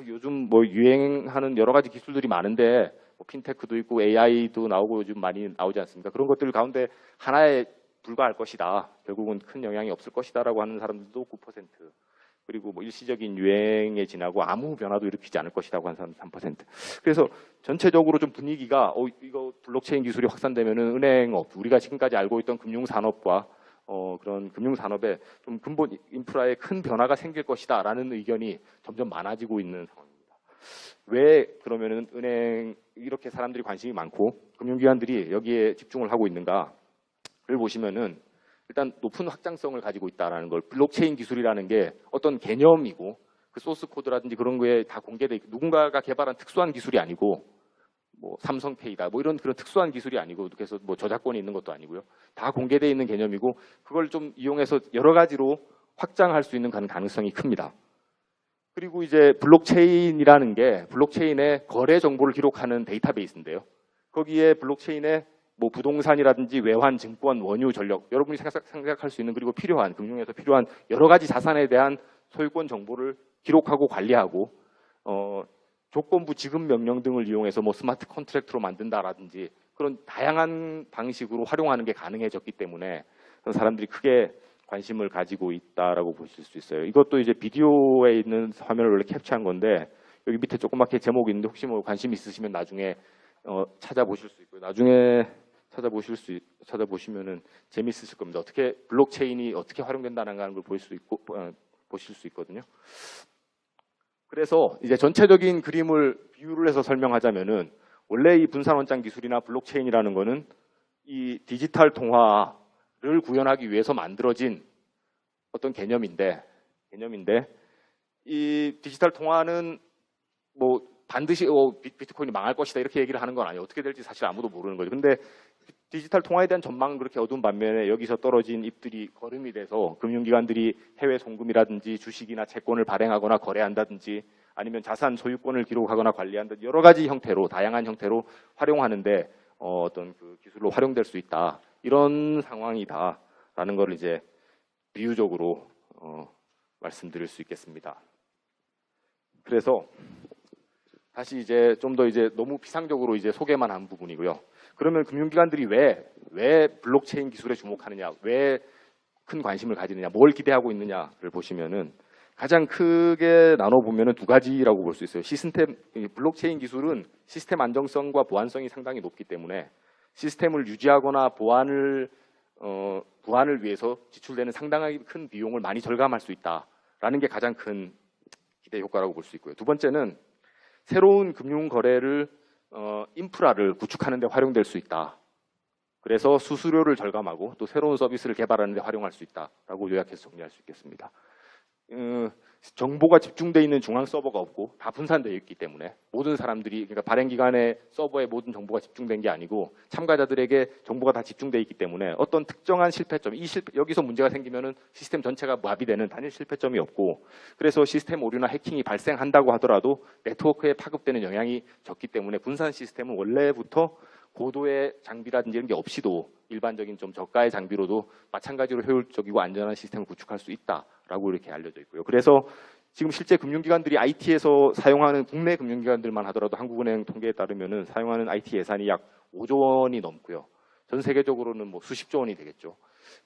S1: 요즘 뭐 유행하는 여러 가지 기술들이 많은데 뭐 핀테크도 있고 AI도 나오고 요즘 많이 나오지 않습니까? 그런 것들 가운데 하나에 불과할 것이다. 결국은 큰 영향이 없을 것이다라고 하는 사람들도 9%. 그리고 뭐 일시적인 유행에 지나고 아무 변화도 일으키지 않을 것이라고 하는 사람 3%. 그래서 전체적으로 좀 분위기가 이거 블록체인 기술이 확산되면은 은행업, 우리가 지금까지 알고 있던 금융산업과 그런 금융산업에 좀 근본 인프라에 큰 변화가 생길 것이다라는 의견이 점점 많아지고 있는 상황입니다. 왜 그러면은 은행 이렇게 사람들이 관심이 많고 금융기관들이 여기에 집중을 하고 있는가를 보시면은 일단 높은 확장성을 가지고 있다는 걸 블록체인 기술이라는 게 어떤 개념이고 그 소스 코드라든지 그런 거에 다 공개돼 있고 누군가가 개발한 특수한 기술이 아니고 뭐 삼성페이다 뭐 이런 그런 특수한 기술이 아니고 그래서 뭐 저작권이 있는 것도 아니고요. 다 공개돼 있는 개념이고 그걸 좀 이용해서 여러 가지로 확장할 수 있는 그런 가능성이 큽니다. 그리고 이제 블록체인이라는 게 블록체인의 거래 정보를 기록하는 데이터베이스인데요. 거기에 블록체인에 뭐 부동산이라든지 외환, 증권, 원유, 전력, 여러분이 생각할 수 있는 그리고 필요한 금융에서 필요한 여러 가지 자산에 대한 소유권 정보를 기록하고 관리하고 조건부 지급 명령 등을 이용해서 뭐 스마트 컨트랙트로 만든다라든지 그런 다양한 방식으로 활용하는 게 가능해졌기 때문에 사람들이 크게 관심을 가지고 있다라고 보실 수 있어요. 이것도 이제 비디오에 있는 화면을 원래 캡처한 건데 여기 밑에 조그맣게 제목이 있는데 혹시 뭐 관심 있으시면 나중에 찾아보실 수 있고요. 나중에 찾아보시면은 재미있으실 겁니다. 어떻게 블록체인이 어떻게 활용된다는 걸 볼 수 있고 보실 수 있거든요. 그래서 이제 전체적인 그림을 비유를 해서 설명하자면은 원래 이 분산원장 기술이나 블록체인이라는 거는 이 디지털 통화를 구현하기 위해서 만들어진 어떤 개념인데 이 디지털 통화는 뭐 반드시 비트코인이 망할 것이다 이렇게 얘기를 하는 건 아니에요. 어떻게 될지 사실 아무도 모르는 거죠. 근데 디지털 통화에 대한 전망은 그렇게 어두운 반면에 여기서 떨어진 잎들이 거름이 돼서 금융기관들이 해외 송금이라든지 주식이나 채권을 발행하거나 거래한다든지 아니면 자산 소유권을 기록하거나 관리한다든지 여러 가지 형태로 다양한 형태로 활용하는데 어떤 그 기술로 활용될 수 있다. 이런 상황이다라는 걸 이제 비유적으로 말씀드릴 수 있겠습니다. 그래서 다시 이제 좀 더 이제 너무 비상적으로 이제 소개만 한 부분이고요. 그러면 금융기관들이 왜 블록체인 기술에 주목하느냐, 왜 큰 관심을 가지느냐, 뭘 기대하고 있느냐를 보시면은 가장 크게 나눠보면은 두 가지라고 볼 수 있어요. 블록체인 기술은 시스템 안정성과 보안성이 상당히 높기 때문에 시스템을 유지하거나 보안을 위해서 지출되는 상당하게 큰 비용을 많이 절감할 수 있다라는 게 가장 큰 기대 효과라고 볼 수 있고요. 두 번째는 새로운 금융 거래를 인프라를 구축하는 데 활용될 수 있다. 그래서 수수료를 절감하고 또 새로운 서비스를 개발하는 데 활용할 수 있다라고 요약해서 정리할 수 있겠습니다. 정보가 집중되어 있는 중앙 서버가 없고 다 분산되어 있기 때문에 모든 사람들이 그러니까 발행기관의 서버에 모든 정보가 집중된 게 아니고 참가자들에게 정보가 다 집중되어 있기 때문에 어떤 특정한 실패점, 여기서 문제가 생기면은 시스템 전체가 마비되는 단일 실패점이 없고 그래서 시스템 오류나 해킹이 발생한다고 하더라도 네트워크에 파급되는 영향이 적기 때문에 분산 시스템은 원래부터 고도의 장비라든지 이런 게 없이도 일반적인 좀 저가의 장비로도 마찬가지로 효율적이고 안전한 시스템을 구축할 수 있다라고 이렇게 알려져 있고요. 그래서 지금 실제 금융기관들이 IT에서 사용하는 국내 금융기관들만 하더라도 한국은행 통계에 따르면은 사용하는 IT 예산이 약 5조 원이 넘고요. 전 세계적으로는 뭐 수십조 원이 되겠죠.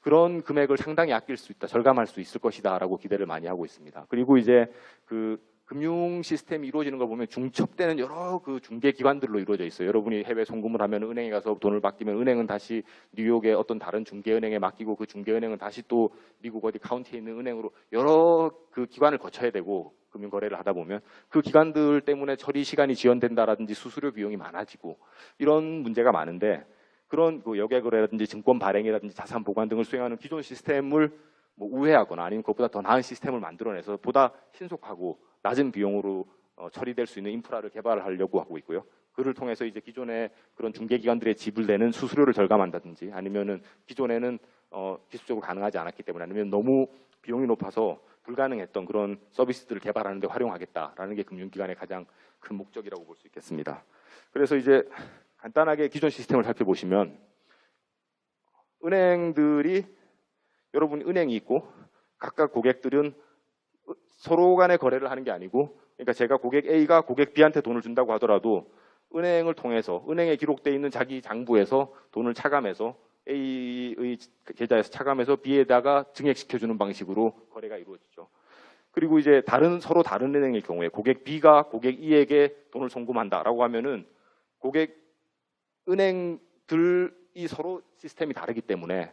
S1: 그런 금액을 상당히 아낄 수 있다, 절감할 수 있을 것이다라고 기대를 많이 하고 있습니다. 그리고 이제 그 금융 시스템이 이루어지는 걸 보면 중첩되는 여러 그 중개 기관들로 이루어져 있어요. 여러분이 해외 송금을 하면 은행에 가서 돈을 맡기면 은행은 다시 뉴욕의 어떤 다른 중개은행에 맡기고 그 중개은행은 다시 또 미국 어디 카운티에 있는 은행으로 여러 그 기관을 거쳐야 되고 금융 거래를 하다 보면 그 기관들 때문에 처리 시간이 지연된다라든지 수수료 비용이 많아지고 이런 문제가 많은데 그런 그 여객거래라든지 증권 발행이라든지 자산 보관 등을 수행하는 기존 시스템을 뭐 우회하거나 아니면 그것보다 더 나은 시스템을 만들어내서 보다 신속하고 낮은 비용으로 처리될 수 있는 인프라를 개발하려고 하고 있고요. 그를 통해서 이제 기존의 그런 중개기관들의 지불되는 수수료를 절감한다든지 아니면은 기존에는 기술적으로 가능하지 않았기 때문에 아니면 너무 비용이 높아서 불가능했던 그런 서비스들을 개발하는 데 활용하겠다라는 게 금융기관의 가장 큰 목적이라고 볼 수 있겠습니다. 그래서 이제 간단하게 기존 시스템을 살펴보시면 은행들이 여러분 은행이 있고 각각 고객들은 서로 간에 거래를 하는 게 아니고 그러니까 제가 고객 A가 고객 B한테 돈을 준다고 하더라도 은행을 통해서 은행에 기록되어 있는 자기 장부에서 돈을 차감해서 A의 계좌에서 차감해서 B에다가 증액시켜주는 방식으로 거래가 이루어지죠. 그리고 이제 서로 다른 은행일 경우에 고객 B가 고객 E에게 돈을 송금한다라고 하면은 은행들이 서로 시스템이 다르기 때문에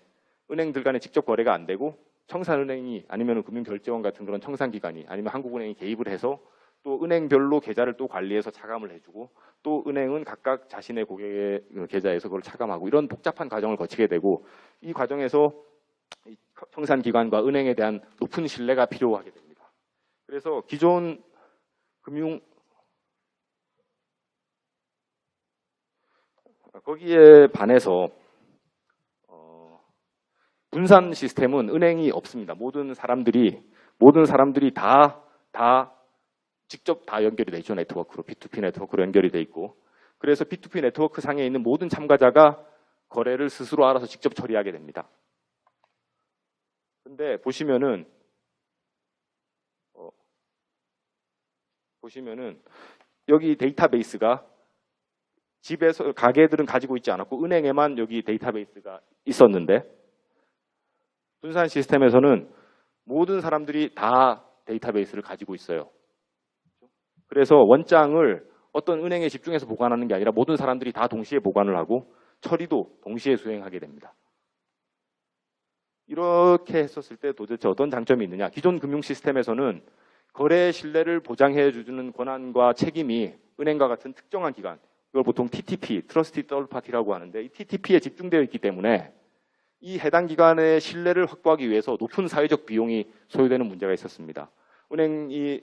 S1: 은행들 간에 직접 거래가 안 되고 청산은행이 아니면 금융결제원 같은 그런 청산기관이 아니면 한국은행이 개입을 해서 또 은행별로 계좌를 또 관리해서 차감을 해주고 또 은행은 각각 자신의 고객의 계좌에서 그걸 차감하고 이런 복잡한 과정을 거치게 되고 이 과정에서 청산기관과 은행에 대한 높은 신뢰가 필요하게 됩니다. 그래서 기존 거기에 반해서 분산 시스템은 은행이 없습니다. 모든 사람들이 다 직접 다 연결이 돼 있죠. 네트워크로, P2P 네트워크로 연결이 돼 있고. 그래서 P2P 네트워크 상에 있는 모든 참가자가 거래를 스스로 알아서 직접 처리하게 됩니다. 근데 보시면은 여기 데이터베이스가 집에서 가게들은 가지고 있지 않았고 은행에만 여기 데이터베이스가 있었는데 분산 시스템에서는 모든 사람들이 다 데이터베이스를 가지고 있어요. 그래서 원장을 어떤 은행에 집중해서 보관하는 게 아니라 모든 사람들이 다 동시에 보관을 하고 처리도 동시에 수행하게 됩니다. 이렇게 했었을 때 도대체 어떤 장점이 있느냐? 기존 금융 시스템에서는 거래 신뢰를 보장해 주는 권한과 책임이 은행과 같은 특정한 기관, 이걸 보통 TTP, Trusted Third Party라고 하는데 이 TTP에 집중되어 있기 때문에 이 해당 기관의 신뢰를 확보하기 위해서 높은 사회적 비용이 소요되는 문제가 있었습니다. 은행이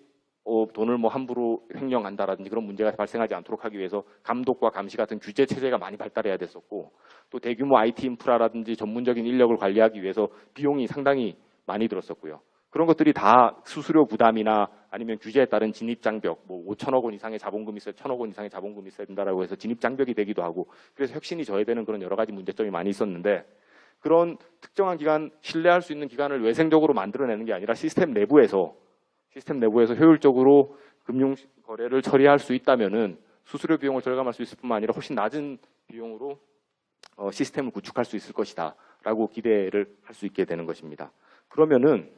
S1: 돈을 함부로 횡령한다라든지 그런 문제가 발생하지 않도록 하기 위해서 감독과 감시 같은 규제 체제가 많이 발달해야 됐었고 또 대규모 IT 인프라라든지 전문적인 인력을 관리하기 위해서 비용이 상당히 많이 들었었고요. 그런 것들이 다 수수료 부담이나 아니면 규제에 따른 진입장벽, 5천억 원 이상의 자본금이 있어야 1,000억 원 이상의 자본금이 있어야 된다라고 해서 진입장벽이 되기도 하고 그래서 혁신이 저해되는 그런 여러 가지 문제점이 많이 있었는데 그런 특정한 기관, 신뢰할 수 있는 기관을 외생적으로 만들어내는 게 아니라 시스템 내부에서 효율적으로 금융 거래를 처리할 수 있다면은 수수료 비용을 절감할 수 있을 뿐만 아니라 훨씬 낮은 비용으로 시스템을 구축할 수 있을 것이다라고 기대를 할 수 있게 되는 것입니다. 그러면은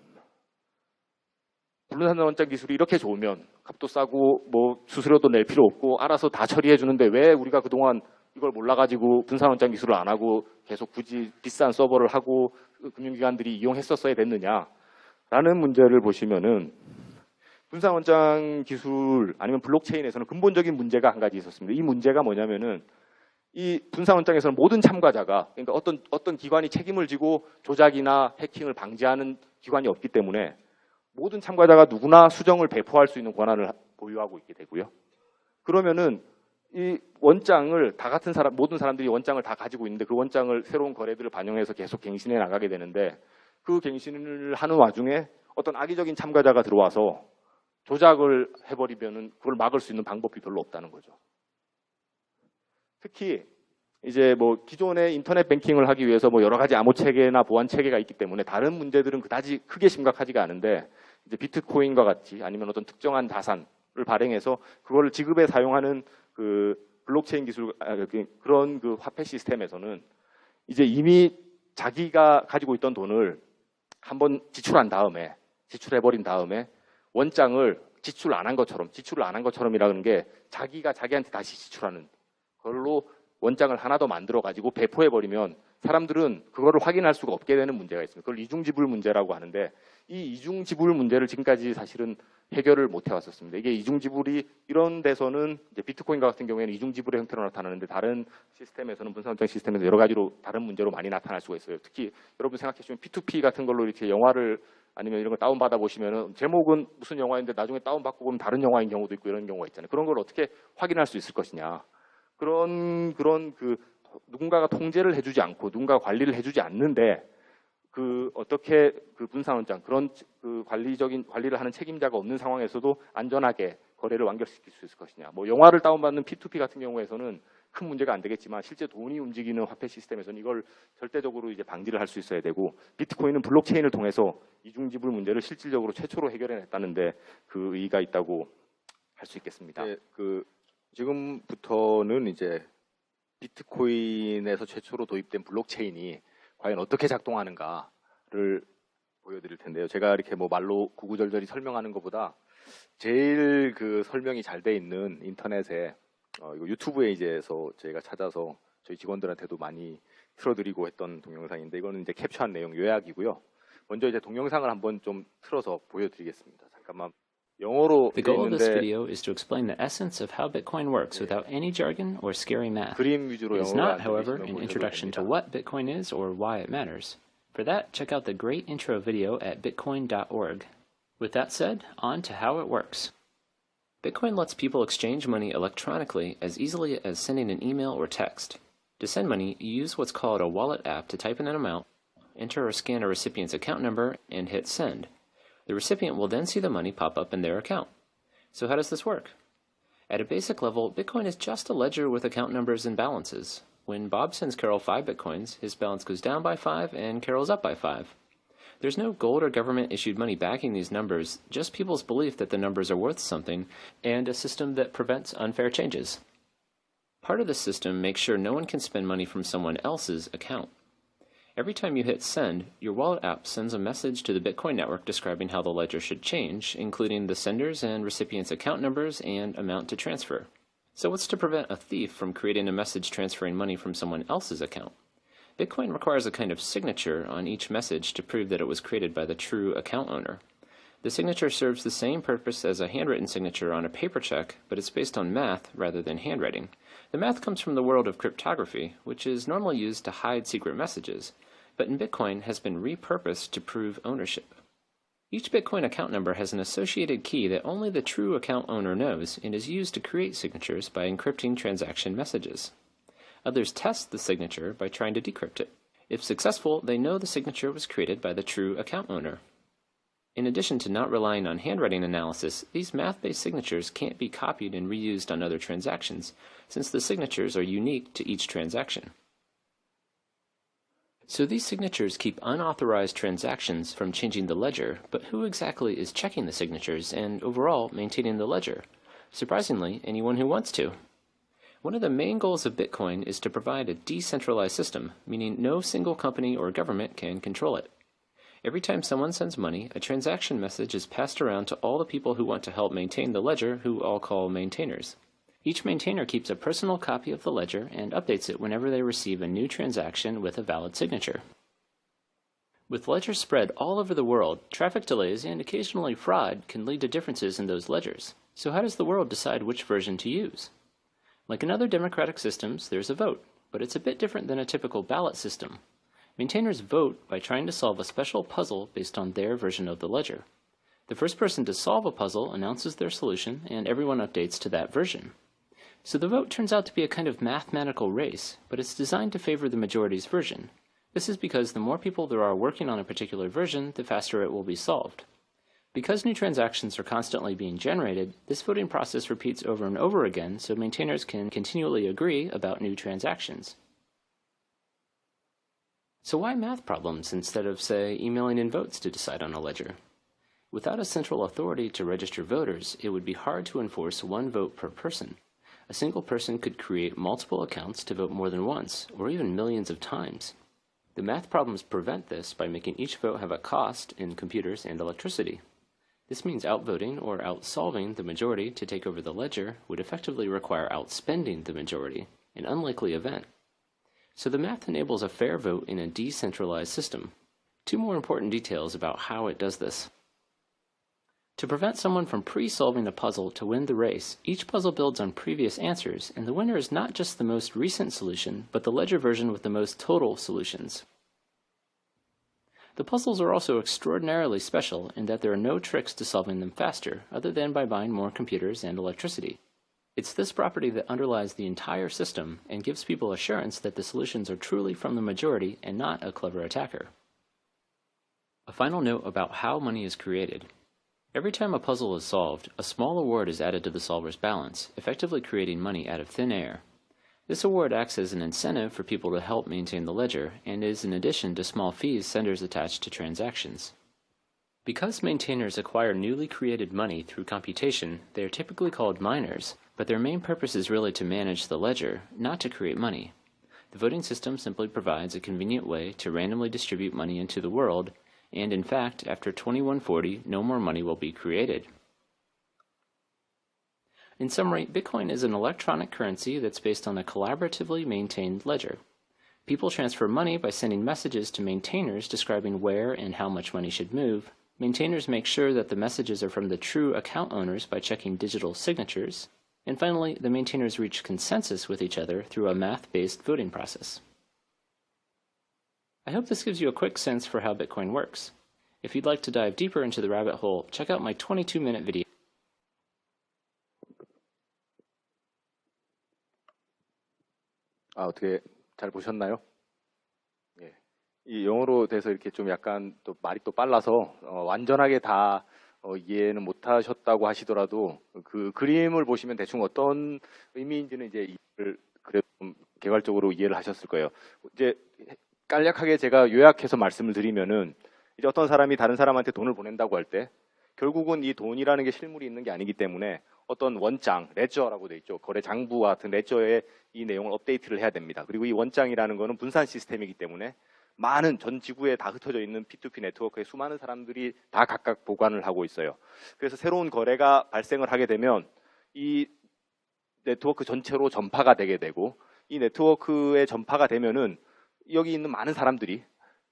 S1: 분산 원장 기술이 이렇게 좋으면 값도 싸고 수수료도 낼 필요 없고 알아서 다 처리해 주는데 왜 우리가 그동안 이걸 몰라가지고 분산 원장 기술을 안 하고 계속 굳이 비싼 서버를 하고 금융기관들이 이용했었어야 됐느냐라는 문제를 보시면은 분산 원장 기술 아니면 블록체인에서는 근본적인 문제가 한 가지 있었습니다. 이 문제가 뭐냐면은 이 분산 원장에서는 모든 참가자가 그러니까 어떤 기관이 책임을 지고 조작이나 해킹을 방지하는 기관이 없기 때문에 모든 참가자가 누구나 수정을 배포할 수 있는 권한을 보유하고 있게 되고요. 그러면은 이 원장을 다 같은 모든 사람들이 원장을 다 가지고 있는데 그 원장을 새로운 거래들을 반영해서 계속 갱신해 나가게 되는데 그 갱신을 하는 와중에 어떤 악의적인 참가자가 들어와서 조작을 해버리면은 그걸 막을 수 있는 방법이 별로 없다는 거죠. 특히 이제 기존의 인터넷 뱅킹을 하기 위해서 여러 가지 암호 체계나 보안 체계가 있기 때문에 다른 문제들은 그다지 크게 심각하지가 않은데 이제 비트코인과 같이 아니면 어떤 특정한 자산을 발행해서 그걸 지급에 사용하는 그 블록체인 기술 그런 그 화폐 시스템에서는 이제 이미 자기가 가지고 있던 돈을 한번 지출해버린 다음에 원장을 지출을 안 한 것처럼이라는 게 자기가 자기한테 다시 지출하는 걸로 원장을 하나 더 만들어가지고 배포해버리면 사람들은 그거를 확인할 수가 없게 되는 문제가 있습니다. 그걸 이중지불 문제라고 하는데 이 이중지불 문제를 지금까지 사실은 해결을 못 해왔었습니다. 이게 이중지불이 이런 데서는 이제 비트코인과 같은 경우에는 이중지불의 형태로 나타나는데 다른 시스템에서는 분산원장 시스템에서 여러 가지로 다른 문제로 많이 나타날 수가 있어요. 특히 여러분 생각해보시면 P2P 같은 걸로 이렇게 영화를 아니면 이런 걸 다운받아 보시면은 제목은 무슨 영화인데 나중에 다운받고 보면 다른 영화인 경우도 있고 이런 경우가 있잖아요. 그런 걸 어떻게 확인할 수 있을 것이냐. 그런 누군가가 통제를 해주지 않고 누군가가 관리를 해주지 않는데 어떻게 분산원장 그런 관리를 하는 책임자가 없는 상황에서도 안전하게 거래를 완결시킬 수 있을 것이냐. 영화를 다운받는 P2P 같은 경우에서는 큰 문제가 안 되겠지만 실제 돈이 움직이는 화폐 시스템에서는 이걸 절대적으로 이제 방지를 할 수 있어야 되고 비트코인은 블록체인을 통해서 이중지불 문제를 실질적으로 최초로 해결해냈다는데 그 의의가 있다고 할 수 있겠습니다.
S2: 네, 지금부터는 이제 비트코인에서 최초로 도입된 블록체인이 과연 어떻게 작동하는가를 보여드릴 텐데요. 제가 이렇게 말로 구구절절히 설명하는 것보다 제일 설명이 잘 돼 있는 인터넷에 이거 유튜브에 이제서 제가 찾아서 저희 직원들한테도 많이 틀어드리고 했던 동영상인데 이거는 이제 캡처한 내용 요약이고요. 먼저 이제 동영상을 한번 좀 틀어서 보여드리겠습니다. 잠깐만. 영어로
S3: The goal of this video is to explain the essence of how Bitcoin works without any jargon or scary math.
S2: 그림 위주로
S3: It is
S2: 영어로
S3: not, however, an introduction to
S2: 됩니다.
S3: what Bitcoin is or why it matters. For that, check out the great intro video at bitcoin.org. With that said, on to how it works. Bitcoin lets people exchange money electronically as easily as sending an email or text. To send money, you use what's called a wallet app to type in an amount, enter or scan a recipient's account number, and hit send. The recipient will then see the money pop up in their account. So how does this work? At a basic level, Bitcoin is just a ledger with account numbers and balances. When Bob sends Carol 5 Bitcoins, his balance goes down by 5 and Carol's up by 5. There's no gold or government-issued money backing these numbers, just people's belief that the numbers are worth something, and a system that prevents unfair changes. Part of the system makes sure no one can spend money from someone else's account. Every time you hit send, your wallet app sends a message to the Bitcoin network describing how the ledger should change, including the sender's and recipient's account numbers and amount to transfer. So what's to prevent a thief from creating a message transferring money from someone else's account? Bitcoin requires a kind of signature on each message to prove that it was created by the true account owner. The signature serves the same purpose as a handwritten signature on a paper check, but it's based on math rather than handwriting. The math comes from the world of cryptography, which is normally used to hide secret messages, but in Bitcoin has been repurposed to prove ownership. Each Bitcoin account number has an associated key that only the true account owner knows and is used to create signatures by encrypting transaction messages. Others test the signature by trying to decrypt it. If successful, they know the signature was created by the true account owner. In addition to not relying on handwriting analysis, these math-based signatures can't be copied and reused on other transactions, since the signatures are unique to each transaction. So these signatures keep unauthorized transactions from changing the ledger, but who exactly is checking the signatures and overall maintaining the ledger? Surprisingly, anyone who wants to. One of the main goals of Bitcoin is to provide a decentralized system, meaning no single company or government can control it. Every time someone sends money, a transaction message is passed around to all the people who want to help maintain the ledger, who all call maintainers. Each maintainer keeps a personal copy of the ledger and updates it whenever they receive a new transaction with a valid signature. With ledgers spread all over the world, traffic delays and occasionally fraud can lead to differences in those ledgers. So how does the world decide which version to use? Like in other democratic systems, there's a vote, but it's a bit different than a typical ballot system. Maintainers vote by trying to solve a special puzzle based on their version of the ledger. The first person to solve a puzzle announces their solution, and everyone updates to that version. So the vote turns out to be a kind of mathematical race, but it's designed to favor the majority's version. This is because the more people there are working on a particular version, the faster it will be solved. Because new transactions are constantly being generated, this voting process repeats over and over again so maintainers can continually agree about new transactions. So why math problems instead of, say, emailing in votes to decide on a ledger? Without a central authority to register voters, it would be hard to enforce one vote per person. A single person could create multiple accounts to vote more than once, or even millions of times. The math problems prevent this by making each vote have a cost in computers and electricity. This means outvoting or outsolving the majority to take over the ledger would effectively require outspending the majority, an unlikely event. So the math enables a fair vote in a decentralized system. Two more important details about how it does this. To prevent someone from pre-solving a puzzle to win the race, each puzzle builds on previous answers, and the winner is not just the most recent solution, but the ledger version with the most total solutions. The puzzles are also extraordinarily special in that there are no tricks to solving them faster, other than by buying more computers and electricity. It's this property that underlies the entire system and gives people assurance that the solutions are truly from the majority and not a clever attacker. A final note about how money is created. Every time a puzzle is solved, a small award is added to the solver's balance, effectively creating money out of thin air. This award acts as an incentive for people to help maintain the ledger and is in addition to small fees senders attach to transactions. Because maintainers acquire newly created money through computation, they are typically called miners, but their main purpose is really to manage the ledger, not to create money. The voting system simply provides a convenient way to randomly distribute money into the world, and in fact, after 2140, no more money will be created. In summary, Bitcoin is an electronic currency that's based on a collaboratively maintained ledger. People transfer money by sending messages to maintainers describing where and how much money should move. Maintainers make sure that the messages are from the true account owners by checking digital signatures. And finally, the maintainers reach consensus with each other through a math-based voting process. I hope this gives you a quick sense for how Bitcoin works. If you'd like to dive deeper into the rabbit hole, check out my 22-minute video.
S2: 어떻게 잘 보셨나요? 예. 이 영어로 돼서 이렇게 좀 약간 또 말이 또 빨라서 완전하게 다 이해는 못하셨다고 하시더라도 그 그림을 보시면 대충 어떤 의미인지는 이제 이해를 그래도 좀 개괄적으로 이해를 하셨을 거예요. 이제 간략하게 제가 요약해서 말씀을 드리면은 이제 어떤 사람이 다른 사람한테 돈을 보낸다고 할 때 결국은 이 돈이라는 게 실물이 있는 게 아니기 때문에 어떤 원장, 레저라고 돼 있죠. 거래 장부와 같은 레저에 이 내용을 업데이트를 해야 됩니다. 그리고 이 원장이라는 거는 분산 시스템이기 때문에 많은 전 지구에 다 흩어져 있는 P2P 네트워크에 수많은 사람들이 다 각각 보관을 하고 있어요. 그래서 새로운 거래가 발생을 하게 되면 이 네트워크 전체로 전파가 되게 되고 이 네트워크에 전파가 되면은 여기 있는 많은 사람들이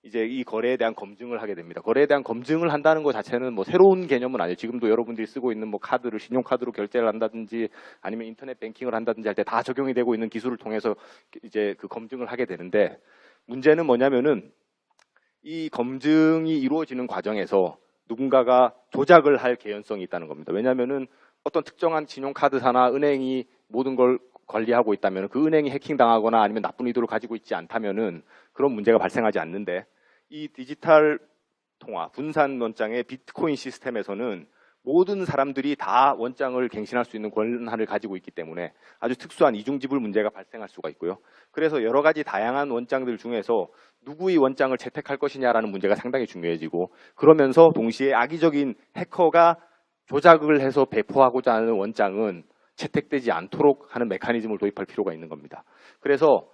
S2: 이제 이 거래에 대한 검증을 하게 됩니다. 거래에 대한 검증을 한다는 것 자체는 뭐 새로운 개념은 아니에요. 지금도 여러분들이 쓰고 있는 뭐 카드를 신용카드로 결제를 한다든지 아니면 인터넷 뱅킹을 한다든지 할 때 다 적용이 되고 있는 기술을 통해서 이제 그 검증을 하게 되는데 문제는 뭐냐면은 이 검증이 이루어지는 과정에서 누군가가 조작을 할 개연성이 있다는 겁니다. 왜냐하면은 어떤 특정한 신용카드사나 은행이 모든 걸 관리하고 있다면 그 은행이 해킹당하거나 아니면 나쁜 의도를 가지고 있지 않다면은 그런 문제가 발생하지 않는데 이 디지털 통화, 분산 원장의 비트코인 시스템에서는 모든 사람들이 다 원장을 갱신할 수 있는 권한을 가지고 있기 때문에 아주 특수한 이중지불 문제가 발생할 수가 있고요. 그래서 여러 가지 다양한 원장들 중에서 누구의 원장을 채택할 것이냐라는 문제가 상당히 중요해지고 그러면서 동시에 악의적인 해커가 조작을 해서 배포하고자 하는 원장은 채택되지 않도록 하는 메커니즘을 도입할 필요가 있는 겁니다. 그래서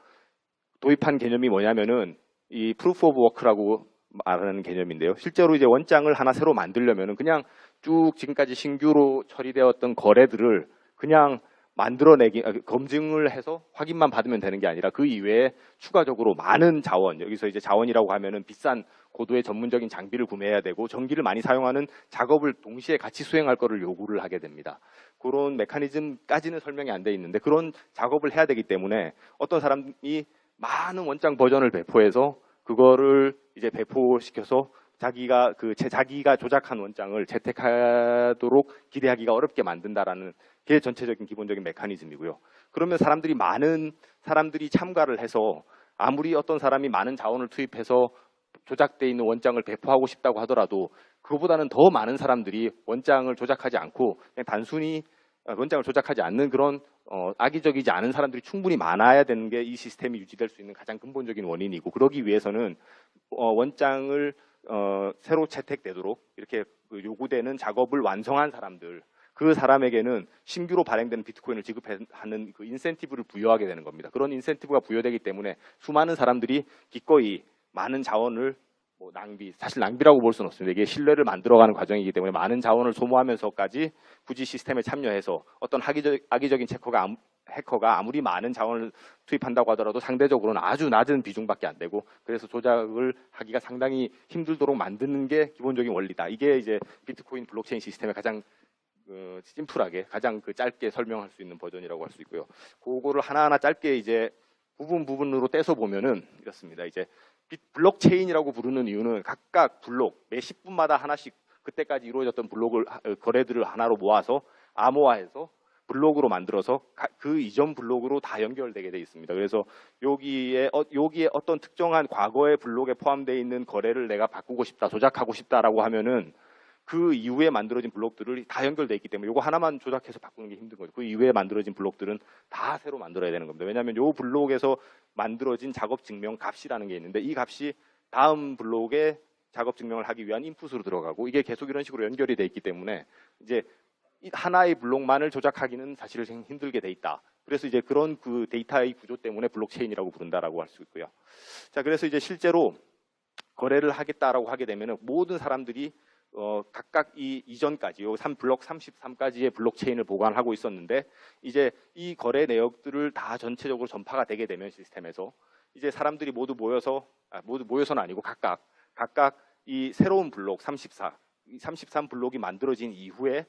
S2: 도입한 개념이 뭐냐면은 이 프루프 오브 워크라고 말하는 개념인데요. 실제로 이제 원장을 하나 새로 만들려면은 그냥 쭉 지금까지 신규로 처리되었던 거래들을 그냥 만들어내기, 검증을 해서 확인만 받으면 되는 게 아니라 그 이외에 추가적으로 많은 자원, 여기서 이제 자원이라고 하면은 비싼 고도의 전문적인 장비를 구매해야 되고 전기를 많이 사용하는 작업을 동시에 같이 수행할 거를 요구를 하게 됩니다. 그런 메커니즘까지는 설명이 안 돼 있는데 그런 작업을 해야 되기 때문에 어떤 사람이 많은 원장 버전을 배포해서 그거를 이제 배포시켜서 자기가 조작한 원장을 채택하도록 기대하기가 어렵게 만든다라는 게 전체적인 기본적인 메커니즘이고요. 그러면 많은 사람들이 참가를 해서 아무리 어떤 사람이 많은 자원을 투입해서 조작되어 있는 원장을 배포하고 싶다고 하더라도 그거보다는 더 많은 사람들이 원장을 조작하지 않고 그냥 단순히 원장을 조작하지 않는 그런 악의적이지 않은 사람들이 충분히 많아야 되는 게 이 시스템이 유지될 수 있는 가장 근본적인 원인이고 그러기 위해서는 원장을 새로 채택되도록 이렇게 요구되는 작업을 완성한 사람들 그 사람에게는 신규로 발행되는 비트코인을 지급하는 그 인센티브를 부여하게 되는 겁니다. 그런 인센티브가 부여되기 때문에 수많은 사람들이 기꺼이 많은 자원을 사실 낭비라고 볼 수는 없습니다. 이게 신뢰를 만들어가는 과정이기 때문에 많은 자원을 소모하면서까지 굳이 시스템에 참여해서 어떤 악의적인 해커가 아무리 많은 자원을 투입한다고 하더라도 상대적으로는 아주 낮은 비중밖에 안 되고 그래서 조작을 하기가 상당히 힘들도록 만드는 게 기본적인 원리다. 이게 이제 비트코인 블록체인 시스템의 가장 심플하게 가장 짧게 설명할 수 있는 버전이라고 할 수 있고요. 그거를 하나하나 짧게 이제 부분으로 떼서 보면은 이렇습니다. 이제 블록체인이라고 부르는 이유는 각각 블록 매 10분마다 하나씩 그때까지 이루어졌던 거래들을 하나로 모아서 암호화해서 블록으로 만들어서 그 이전 블록으로 다 연결되게 돼 있습니다. 그래서 여기에 어떤 특정한 과거의 블록에 포함되어 있는 거래를 내가 바꾸고 싶다, 조작하고 싶다라고 하면은 그 이후에 만들어진 블록들을 다 연결돼 있기 때문에 이거 하나만 조작해서 바꾸는 게 힘든 거죠. 그 이후에 만들어진 블록들은 다 새로 만들어야 되는 겁니다. 왜냐하면 이 블록에서 만들어진 작업 증명 값이라는 게 있는데 이 값이 다음 블록에 작업 증명을 하기 위한 인풋으로 들어가고 이게 계속 이런 식으로 연결이 돼 있기 때문에 이제 하나의 블록만을 조작하기는 사실 힘들게 돼 있다. 그래서 이제 그런 그 데이터의 구조 때문에 블록체인이라고 부른다라고 할 수 있고요. 자, 그래서 이제 실제로 거래를 하겠다라고 하게 되면 모든 사람들이 각각 이전까지 요 블록 33까지의 블록체인을 보관하고 있었는데 이제 이 거래 내역들을 다 전체적으로 전파가 되게 되면 시스템에서 이제 사람들이 모두 모여서는 아니고 각각 이 새로운 블록 33 블록이 만들어진 이후에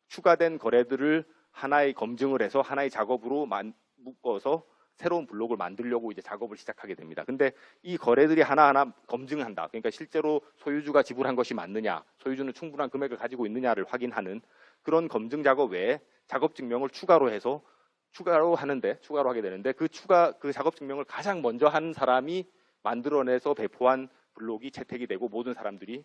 S2: 추가된 거래들을 하나의 검증을 해서 하나의 작업으로 묶어서 새로운 블록을 만들려고 이제 작업을 시작하게 됩니다. 근데 이 거래들이 하나하나 검증한다. 그러니까 실제로 소유주가 지불한 것이 맞느냐, 소유주는 충분한 금액을 가지고 있느냐를 확인하는 그런 검증 작업 외에 작업 증명을 추가로 하게 되는데 그 작업 증명을 가장 먼저 하는 사람이
S1: 만들어내서 배포한 블록이 채택이 되고 모든 사람들이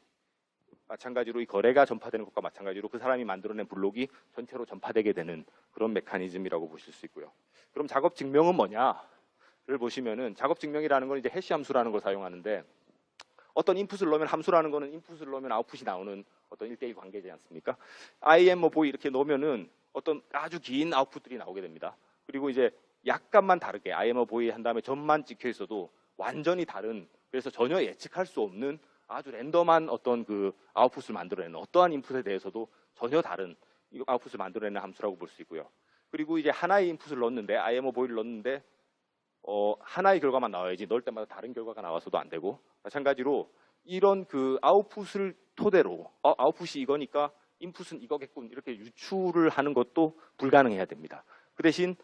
S1: 마찬가지로 이 거래가 전파되는 것과 마찬가지로 그 사람이 만들어낸 블록이 전체로 전파되게 되는 그런 메커니즘이라고 보실 수 있고요. 그럼 작업 증명은 뭐냐를 보시면은 작업 증명이라는 건 이제 해시 함수라는 걸 사용하는데 어떤 인풋을 넣으면 함수라는 거는 인풋을 넣으면 아웃풋이 나오는 어떤 1대1 관계지 않습니까? IM 뭐 보이 이렇게 넣으면은 어떤 아주 긴 아웃풋들이 나오게 됩니다. 그리고 이제 약간만 다르게 IM 보이 한 다음에 점만 찍혀 있어도 완전히 다른 그래서 전혀 예측할 수 없는 아주 랜덤한 어떤 그 아웃풋을 만들어내는 어떠한 인풋에 대해서도 전혀 다른 아웃풋을 만들어내는 함수라고 볼 수 있고요. 그리고 이제 하나의 인풋을 넣었는데 IMO 보이를 넣었는데 하나의 결과만 나와야지 넣을 때마다 다른 결과가 나와서도 안 되고 마찬가지로 이런 그 아웃풋을 토대로 아웃풋이 이거니까 인풋은 이거겠군 이렇게 유추를 하는 것도 불가능해야 됩니다. 그 대신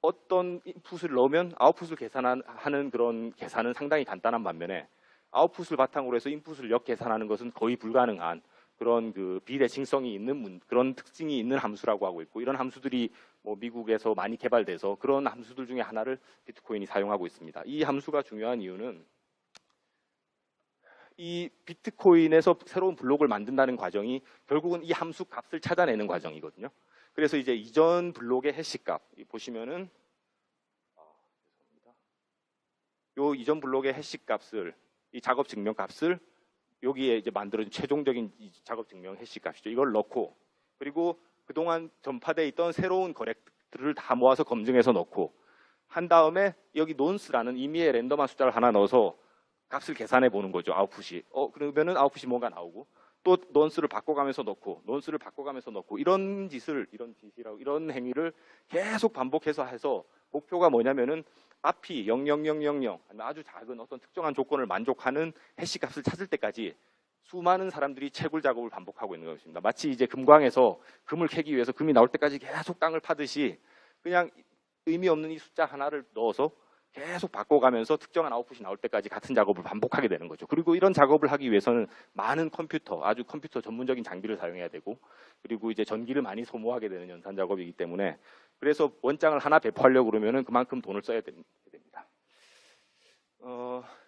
S1: 어떤 인풋을 넣으면 아웃풋을 계산하는 그런 계산은 상당히 간단한 반면에 아웃풋을 바탕으로 해서 인풋을 역계산하는 것은 거의 불가능한 그런 그 비대칭성이 있는 그런 특징이 있는 함수라고 하고 있고 이런 함수들이 뭐 미국에서 많이 개발돼서 그런 함수들 중에 하나를 비트코인이 사용하고 있습니다. 이 함수가 중요한 이유는 이 비트코인에서 새로운 블록을 만든다는 과정이 결국은 이 함수 값을 찾아내는 과정이거든요. 그래서 이제 이전 블록의 해시값 보시면은 요 이전 블록의 해시값을 이 작업 증명 값을 여기에 이제 만들어진 최종적인 이 작업 증명 해시 값이죠. 이걸 넣고 그리고 그동안 전파되어 있던 새로운 거래들을 다 모아서 검증해서 넣고 한 다음에 여기 논스라는 임의의 랜덤한 숫자를 하나 넣어서 값을 계산해 보는 거죠. 아웃풋이. 그러면은 아웃풋이 뭔가 나오고 또 논스를 바꿔가면서 넣고 논스를 바꿔가면서 넣고 이런 이런 행위를 계속 반복해서 해서 목표가 뭐냐면은 앞이 00000 아주 작은 어떤 특정한 조건을 만족하는 해시 값을 찾을 때까지 수많은 사람들이 채굴 작업을 반복하고 있는 것입니다. 마치 이제 금광에서 금을 캐기 위해서 금이 나올 때까지 계속 땅을 파듯이 그냥 의미 없는 이 숫자 하나를 넣어서 계속 바꿔가면서 특정한 아웃풋이 나올 때까지 같은 작업을 반복하게 되는 거죠. 그리고 이런 작업을 하기 위해서는 많은 아주 컴퓨터 전문적인 장비를 사용해야 되고 그리고 이제 전기를 많이 소모하게 되는 연산 작업이기 때문에 그래서 원장을 하나 배포하려고 그러면은 그만큼 돈을 써야 됩니다.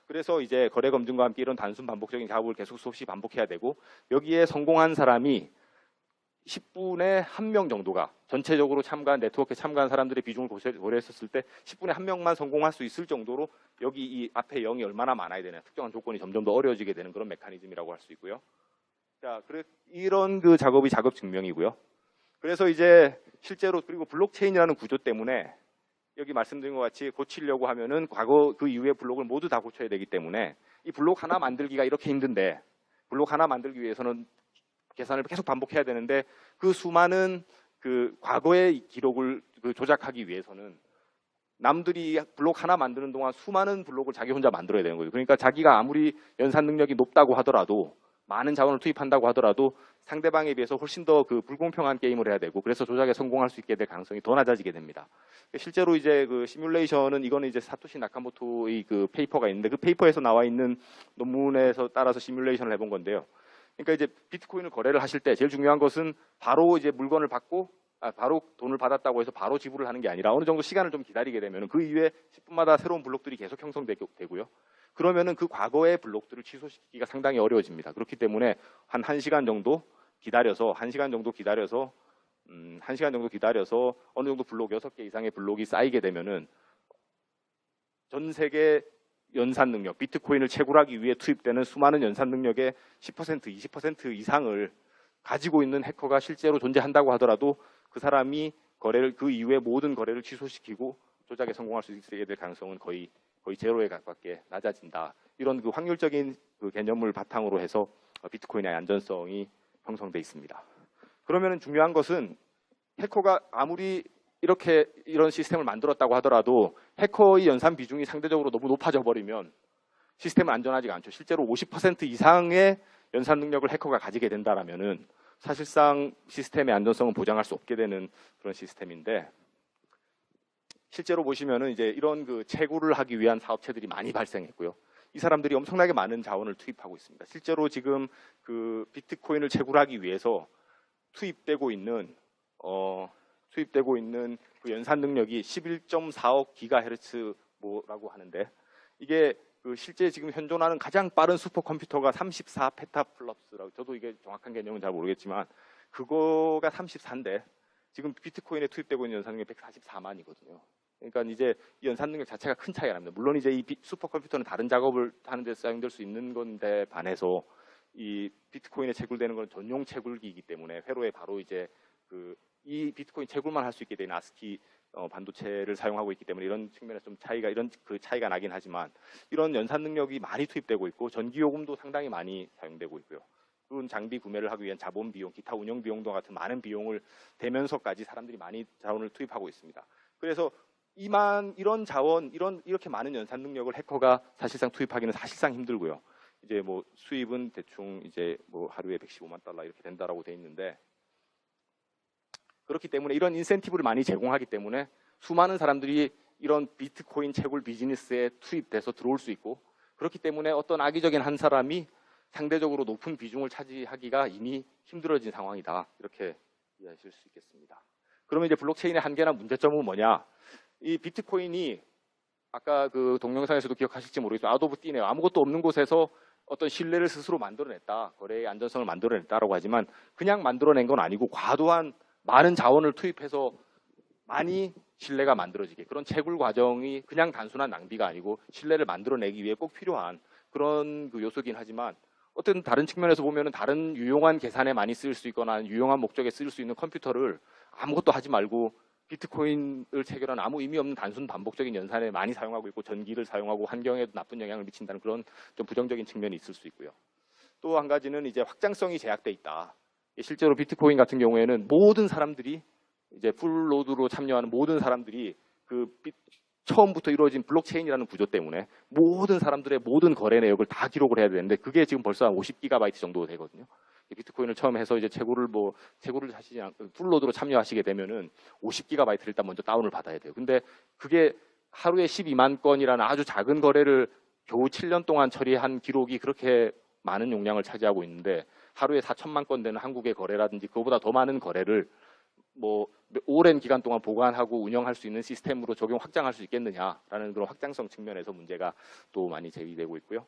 S1: 그래서 이제 거래 검증과 함께 이런 단순 반복적인 작업을 계속 수없이 반복해야 되고 여기에 성공한 사람이 10분에 1명 정도가 전체적으로 네트워크에 참가한 사람들의 비중을 고려했었을 때 10분에 1명만 성공할 수 있을 정도로 여기 이 앞에 0이 얼마나 많아야 되냐 특정한 조건이 점점 더 어려워지게 되는 그런 메커니즘이라고 할 수 있고요. 자, 이런 그 작업이 작업 증명이고요. 그래서 이제 실제로 그리고 블록체인이라는 구조 때문에 여기 말씀드린 것 같이 고치려고 하면은 과거 그 이후의 블록을 모두 다 고쳐야 되기 때문에 이 블록 하나 만들기가 이렇게 힘든데 블록 하나 만들기 위해서는 계산을 계속 반복해야 되는데 그 수많은 그 과거의 기록을 조작하기 위해서는 남들이 블록 하나 만드는 동안 수많은 블록을 자기 혼자 만들어야 되는 거죠. 그러니까 자기가 아무리 연산 능력이 높다고 하더라도 많은 자원을 투입한다고 하더라도 상대방에 비해서 훨씬 더 그 불공평한 게임을 해야 되고 그래서 조작에 성공할 수 있게 될 가능성이 더 낮아지게 됩니다. 실제로 이제 그 시뮬레이션은 이거는 이제 사토시 나카모토의 그 페이퍼가 있는데 그 페이퍼에서 나와 있는 논문에서 따라서 시뮬레이션을 해본 건데요. 그러니까 이제 비트코인을 거래를 하실 때 제일 중요한 것은 바로 이제 물건을 받고 바로 돈을 받았다고 해서 바로 지불을 하는 게 아니라 어느 정도 시간을 좀 기다리게 되면 그 이후에 10분마다 새로운 블록들이 계속 형성되고요. 그러면은 그 과거의 블록들을 취소시키기가 상당히 어려워집니다. 그렇기 때문에 한 1시간 정도 기다려서 1시간 정도 기다려서 어느 정도 블록 6개 이상의 블록이 쌓이게 되면은 전 세계 연산 능력, 비트코인을 채굴하기 위해 투입되는 수많은 연산 능력의 10%, 20% 이상을 가지고 있는 해커가 실제로 존재한다고 하더라도 그 사람이 그 이후에 모든 거래를 취소시키고 조작에 성공할 수 있게 될 가능성은 거의 제로에 가깝게 낮아진다. 이런 그 확률적인 그 개념을 바탕으로 해서 비트코인의 안전성이 형성돼 있습니다. 그러면 중요한 것은 해커가 아무리 이런 시스템을 만들었다고 하더라도 해커의 연산 비중이 상대적으로 너무 높아져 버리면 시스템은 안전하지가 않죠. 실제로 50% 이상의 연산 능력을 해커가 가지게 된다라면은 사실상 시스템의 안전성은 보장할 수 없게 되는 그런 시스템인데 실제로 보시면은 이제 이런 그 채굴을 하기 위한 사업체들이 많이 발생했고요. 이 사람들이 엄청나게 많은 자원을 투입하고 있습니다. 실제로 지금 그 비트코인을 채굴하기 위해서 투입되고 있는 그 연산 능력이 11.4억 기가헤르츠 뭐라고 하는데 이게 그 실제 지금 현존하는 가장 빠른 슈퍼컴퓨터가 34 페타플rop스라고, 저도 이게 정확한 개념은 잘 모르겠지만 그거가 34인데 지금 비트코인에 투입되고 있는 연산 능력이 144만이거든요. 그러니까 이제 이 연산 능력 자체가 큰 차이가 납니다. 물론 이제 이 슈퍼컴퓨터는 다른 작업을 하는 데 사용될 수 있는 건데 반해서 이 비트코인에 채굴되는 건 전용 채굴기이기 때문에 회로에 바로 이제 이 비트코인 채굴만 할 수 있게 된 아스키 반도체를 사용하고 있기 때문에 이런 측면에서 좀 차이가 나긴 하지만 이런 연산 능력이 많이 투입되고 있고 전기 요금도 상당히 많이 사용되고 있고요. 그런 장비 구매를 하기 위한 자본 비용, 기타 운영 비용도 같은 많은 비용을 대면서까지 사람들이 많이 자원을 투입하고 있습니다. 그래서 이런 자원, 이렇게 많은 연산 능력을 해커가 사실상 투입하기는 사실상 힘들고요. 이제 뭐 수입은 대충 이제 뭐 하루에 115만 달러 이렇게 된다라고 돼 있는데, 그렇기 때문에 이런 인센티브를 많이 제공하기 때문에 수많은 사람들이 이런 비트코인 채굴 비즈니스에 투입돼서 들어올 수 있고, 그렇기 때문에 어떤 악의적인 한 사람이 상대적으로 높은 비중을 차지하기가 이미 힘들어진 상황이다, 이렇게 이해하실 수 있겠습니다. 그러면 이제 블록체인의 한계나 문제점은 뭐냐? 이 비트코인이 아까 그 동영상에서도 기억하실지 모르겠지만 아도브띠네요. 아무것도 없는 곳에서 어떤 신뢰를 스스로 만들어냈다, 거래의 안전성을 만들어냈다라고 하지만 그냥 만들어낸 건 아니고 과도한 많은 자원을 투입해서 많이 신뢰가 만들어지게, 그런 채굴 과정이 그냥 단순한 낭비가 아니고 신뢰를 만들어내기 위해 꼭 필요한 그런 그 요소긴 하지만, 어떤 다른 측면에서 보면은 다른 유용한 계산에 많이 쓰일 수 있거나 유용한 목적에 쓰일 수 있는 컴퓨터를 아무것도 하지 말고 비트코인을 체결한 아무 의미 없는 단순 반복적인 연산에 많이 사용하고 있고 전기를 사용하고 환경에도 나쁜 영향을 미친다는 그런 좀 부정적인 측면이 있을 수 있고요. 또 한 가지는 이제 확장성이 제약돼 있다. 실제로 비트코인 같은 경우에는 모든 사람들이 이제 풀로드로 참여하는 모든 사람들이 처음부터 이루어진 블록체인이라는 구조 때문에 모든 사람들의 모든 거래 내역을 다 기록을 해야 되는데 그게 지금 벌써 한 50GB 정도 되거든요. 비트코인을 처음 해서 이제 채굴을 하시지 않고 풀로드로 참여하시게 되면은 50GB를 일단 먼저 다운을 받아야 돼요. 근데 그게 하루에 12만 건이라는 아주 작은 거래를 겨우 7년 동안 처리한 기록이 그렇게 많은 용량을 차지하고 있는데, 하루에 4천만 건 되는 한국의 거래라든지 그거보다 더 많은 거래를 뭐 오랜 기간 동안 보관하고 운영할 수 있는 시스템으로 확장할 수 있겠느냐라는 그런 확장성 측면에서 문제가 또 많이 제기되고 있고요.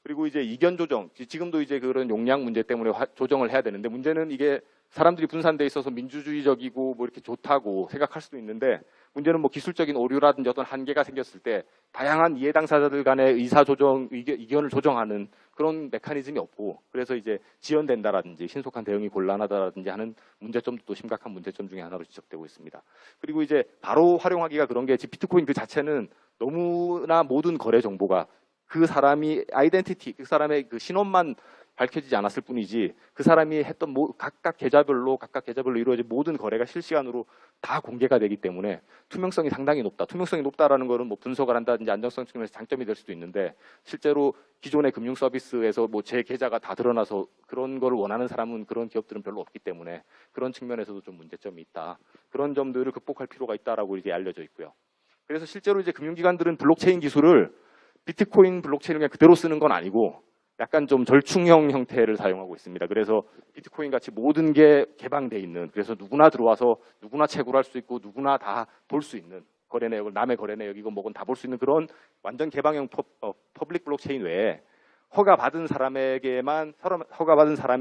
S1: 그리고 이제 이견 조정, 지금도 이제 그런 용량 문제 때문에 조정을 해야 되는데, 문제는 이게 사람들이 분산돼 있어서 민주주의적이고 뭐 이렇게 좋다고 생각할 수도 있는데, 문제는 뭐 기술적인 오류라든지 어떤 한계가 생겼을 때 다양한 이해 당사자들 간의 이견을 조정하는 그런 메커니즘이 없고, 그래서 이제 지연된다라든지 신속한 대응이 곤란하다라든지 하는 문제점도 또 심각한 문제점 중에 하나로 지적되고 있습니다. 그리고 이제 바로 활용하기가 그런 게, 비트코인 그 자체는 너무나 모든 거래 정보가 그 사람이 아이덴티티, 그 사람의 그 신원만 밝혀지지 않았을 뿐이지 그 사람이 했던 각각 계좌별로 이루어진 모든 거래가 실시간으로 다 공개가 되기 때문에 투명성이 상당히 높다. 투명성이 높다라는 거는 뭐 분석을 한다든지 안정성 측면에서 장점이 될 수도 있는데, 실제로 기존의 금융 서비스에서 뭐 제 계좌가 다 드러나서 그런 걸 원하는 사람은, 그런 기업들은 별로 없기 때문에 그런 측면에서도 좀 문제점이 있다. 그런 점들을 극복할 필요가 있다라고 이제 알려져 있고요. 그래서 실제로 이제 금융기관들은 블록체인 기술을 비트코인 블록체인을 그냥 그대로 쓰는 건 아니고 약간 좀 절충형 형태를 사용하고 있습니다. 그래서 비트코인 같이 모든 게 개방돼 있는, 그래서 누구나 들어와서 누구나 채굴할 수 있고 누구나 다 볼 수 있는, 거래 내역을 남의 거래 내역이고 뭐건 다 볼 수 있는 그런 완전 개방형 퍼블릭 블록체인 외에 허가받은 사람에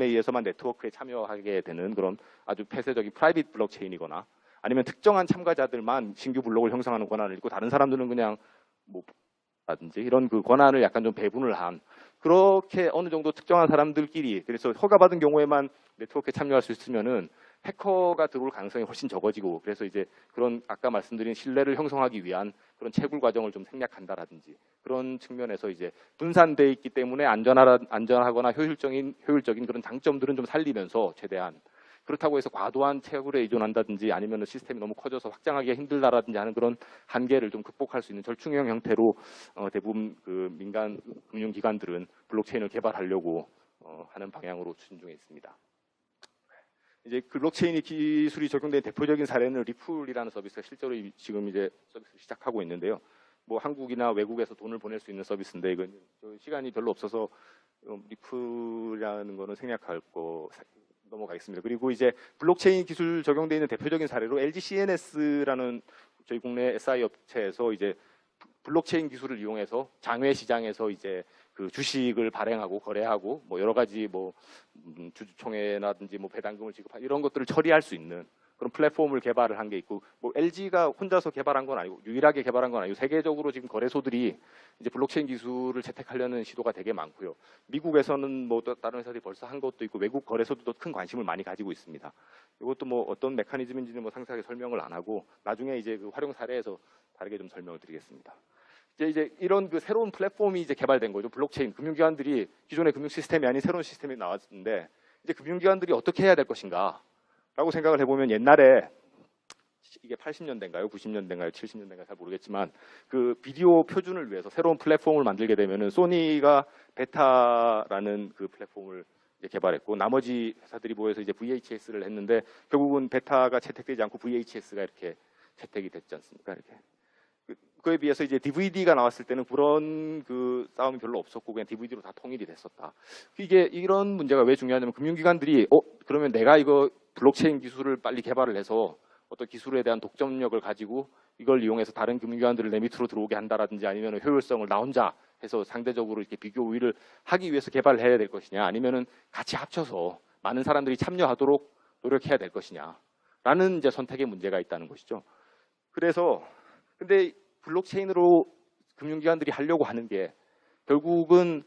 S1: 의해서만 네트워크에 참여하게 되는 그런 아주 폐쇄적인 프라이빗 블록체인이거나, 아니면 특정한 참가자들만 신규 블록을 형성하는 권한을 잃고 다른 사람들은 그냥 뭐 라든지 이런 그 권한을 약간 좀 배분을 한, 그렇게 어느 정도 특정한 사람들끼리, 그래서 허가받은 경우에만 네트워크에 참여할 수 있으면은 해커가 들어올 가능성이 훨씬 적어지고, 그래서 이제 그런 아까 말씀드린 신뢰를 형성하기 위한 그런 채굴 과정을 좀 생략한다라든지 그런 측면에서 이제 분산돼 있기 때문에 안전하거나 효율적인 그런 장점들은 좀 살리면서 최대한, 그렇다고 해서 과도한 채굴에 의존한다든지 아니면 시스템이 너무 커져서 확장하기가 힘들다라든지 하는 그런 한계를 좀 극복할 수 있는 절충형 형태로 대부분 그 민간 금융기관들은 블록체인을 개발하려고 하는 방향으로 추진 중에 있습니다. 이제 블록체인 기술이 적용된 대표적인 사례는 리플이라는 서비스가 실제로 지금 이제 서비스를 시작하고 있는데요. 뭐 한국이나 외국에서 돈을 보낼 수 있는 서비스인데, 이건 시간이 별로 없어서 리플이라는 거는 생략하고 넘어가겠습니다. 그리고 이제 블록체인 기술 적용되어 있는 대표적인 사례로 LG CNS라는 저희 국내 SI 업체에서 이제 블록체인 기술을 이용해서 장외 시장에서 이제 그 주식을 발행하고 거래하고 뭐 여러 가지 뭐 주주총회라든지 뭐 배당금을 지급하는 이런 것들을 처리할 수 있는 그런 플랫폼을 개발을 한 게 있고, 뭐 LG가 혼자서 개발한 건 아니고 유일하게 개발한 건 아니고 세계적으로 지금 거래소들이 이제 블록체인 기술을 채택하려는 시도가 되게 많고요. 미국에서는 뭐 또 다른 회사들이 벌써 한 것도 있고 외국 거래소들도 큰 관심을 많이 가지고 있습니다. 이것도 뭐 어떤 메커니즘인지는 뭐 상세하게 설명을 안 하고 나중에 이제 그 활용 사례에서 다르게 좀 설명을 드리겠습니다. 이제 이런 그 새로운 플랫폼이 이제 개발된 거죠. 블록체인 금융기관들이 기존의 금융 시스템이 아닌 새로운 시스템이 나왔는데 이제 금융기관들이 어떻게 해야 될 것인가? 라고 생각을 해보면 옛날에 이게 80년대인가요? 90년대인가요? 70년대인가요? 잘 모르겠지만 그 비디오 표준을 위해서 새로운 플랫폼을 만들게 되면은 소니가 베타라는 그 플랫폼을 이제 개발했고 나머지 회사들이 모여서 이제 VHS를 했는데 결국은 베타가 채택되지 않고 VHS가 이렇게 채택이 됐지 않습니까? 이렇게. 그에 비해서 이제 DVD가 나왔을 때는 그런 그 싸움이 별로 없었고 그냥 DVD로 다 통일이 됐었다. 이게 이런 문제가 왜 중요하냐면 금융기관들이 그러면 내가 이거 블록체인 기술을 빨리 개발을 해서 어떤 기술에 대한 독점력을 가지고 이걸 이용해서 다른 금융기관들을 내 밑으로 들어오게 한다라든지 아니면 효율성을 나 혼자 해서 상대적으로 이렇게 비교 우위를 하기 위해서 개발을 해야 될 것이냐 아니면은 같이 합쳐서 많은 사람들이 참여하도록 노력해야 될 것이냐라는 이제 선택의 문제가 있다는 것이죠. 그래서 근데 블록체인으로 금융기관들이 하려고 하는 게 결국은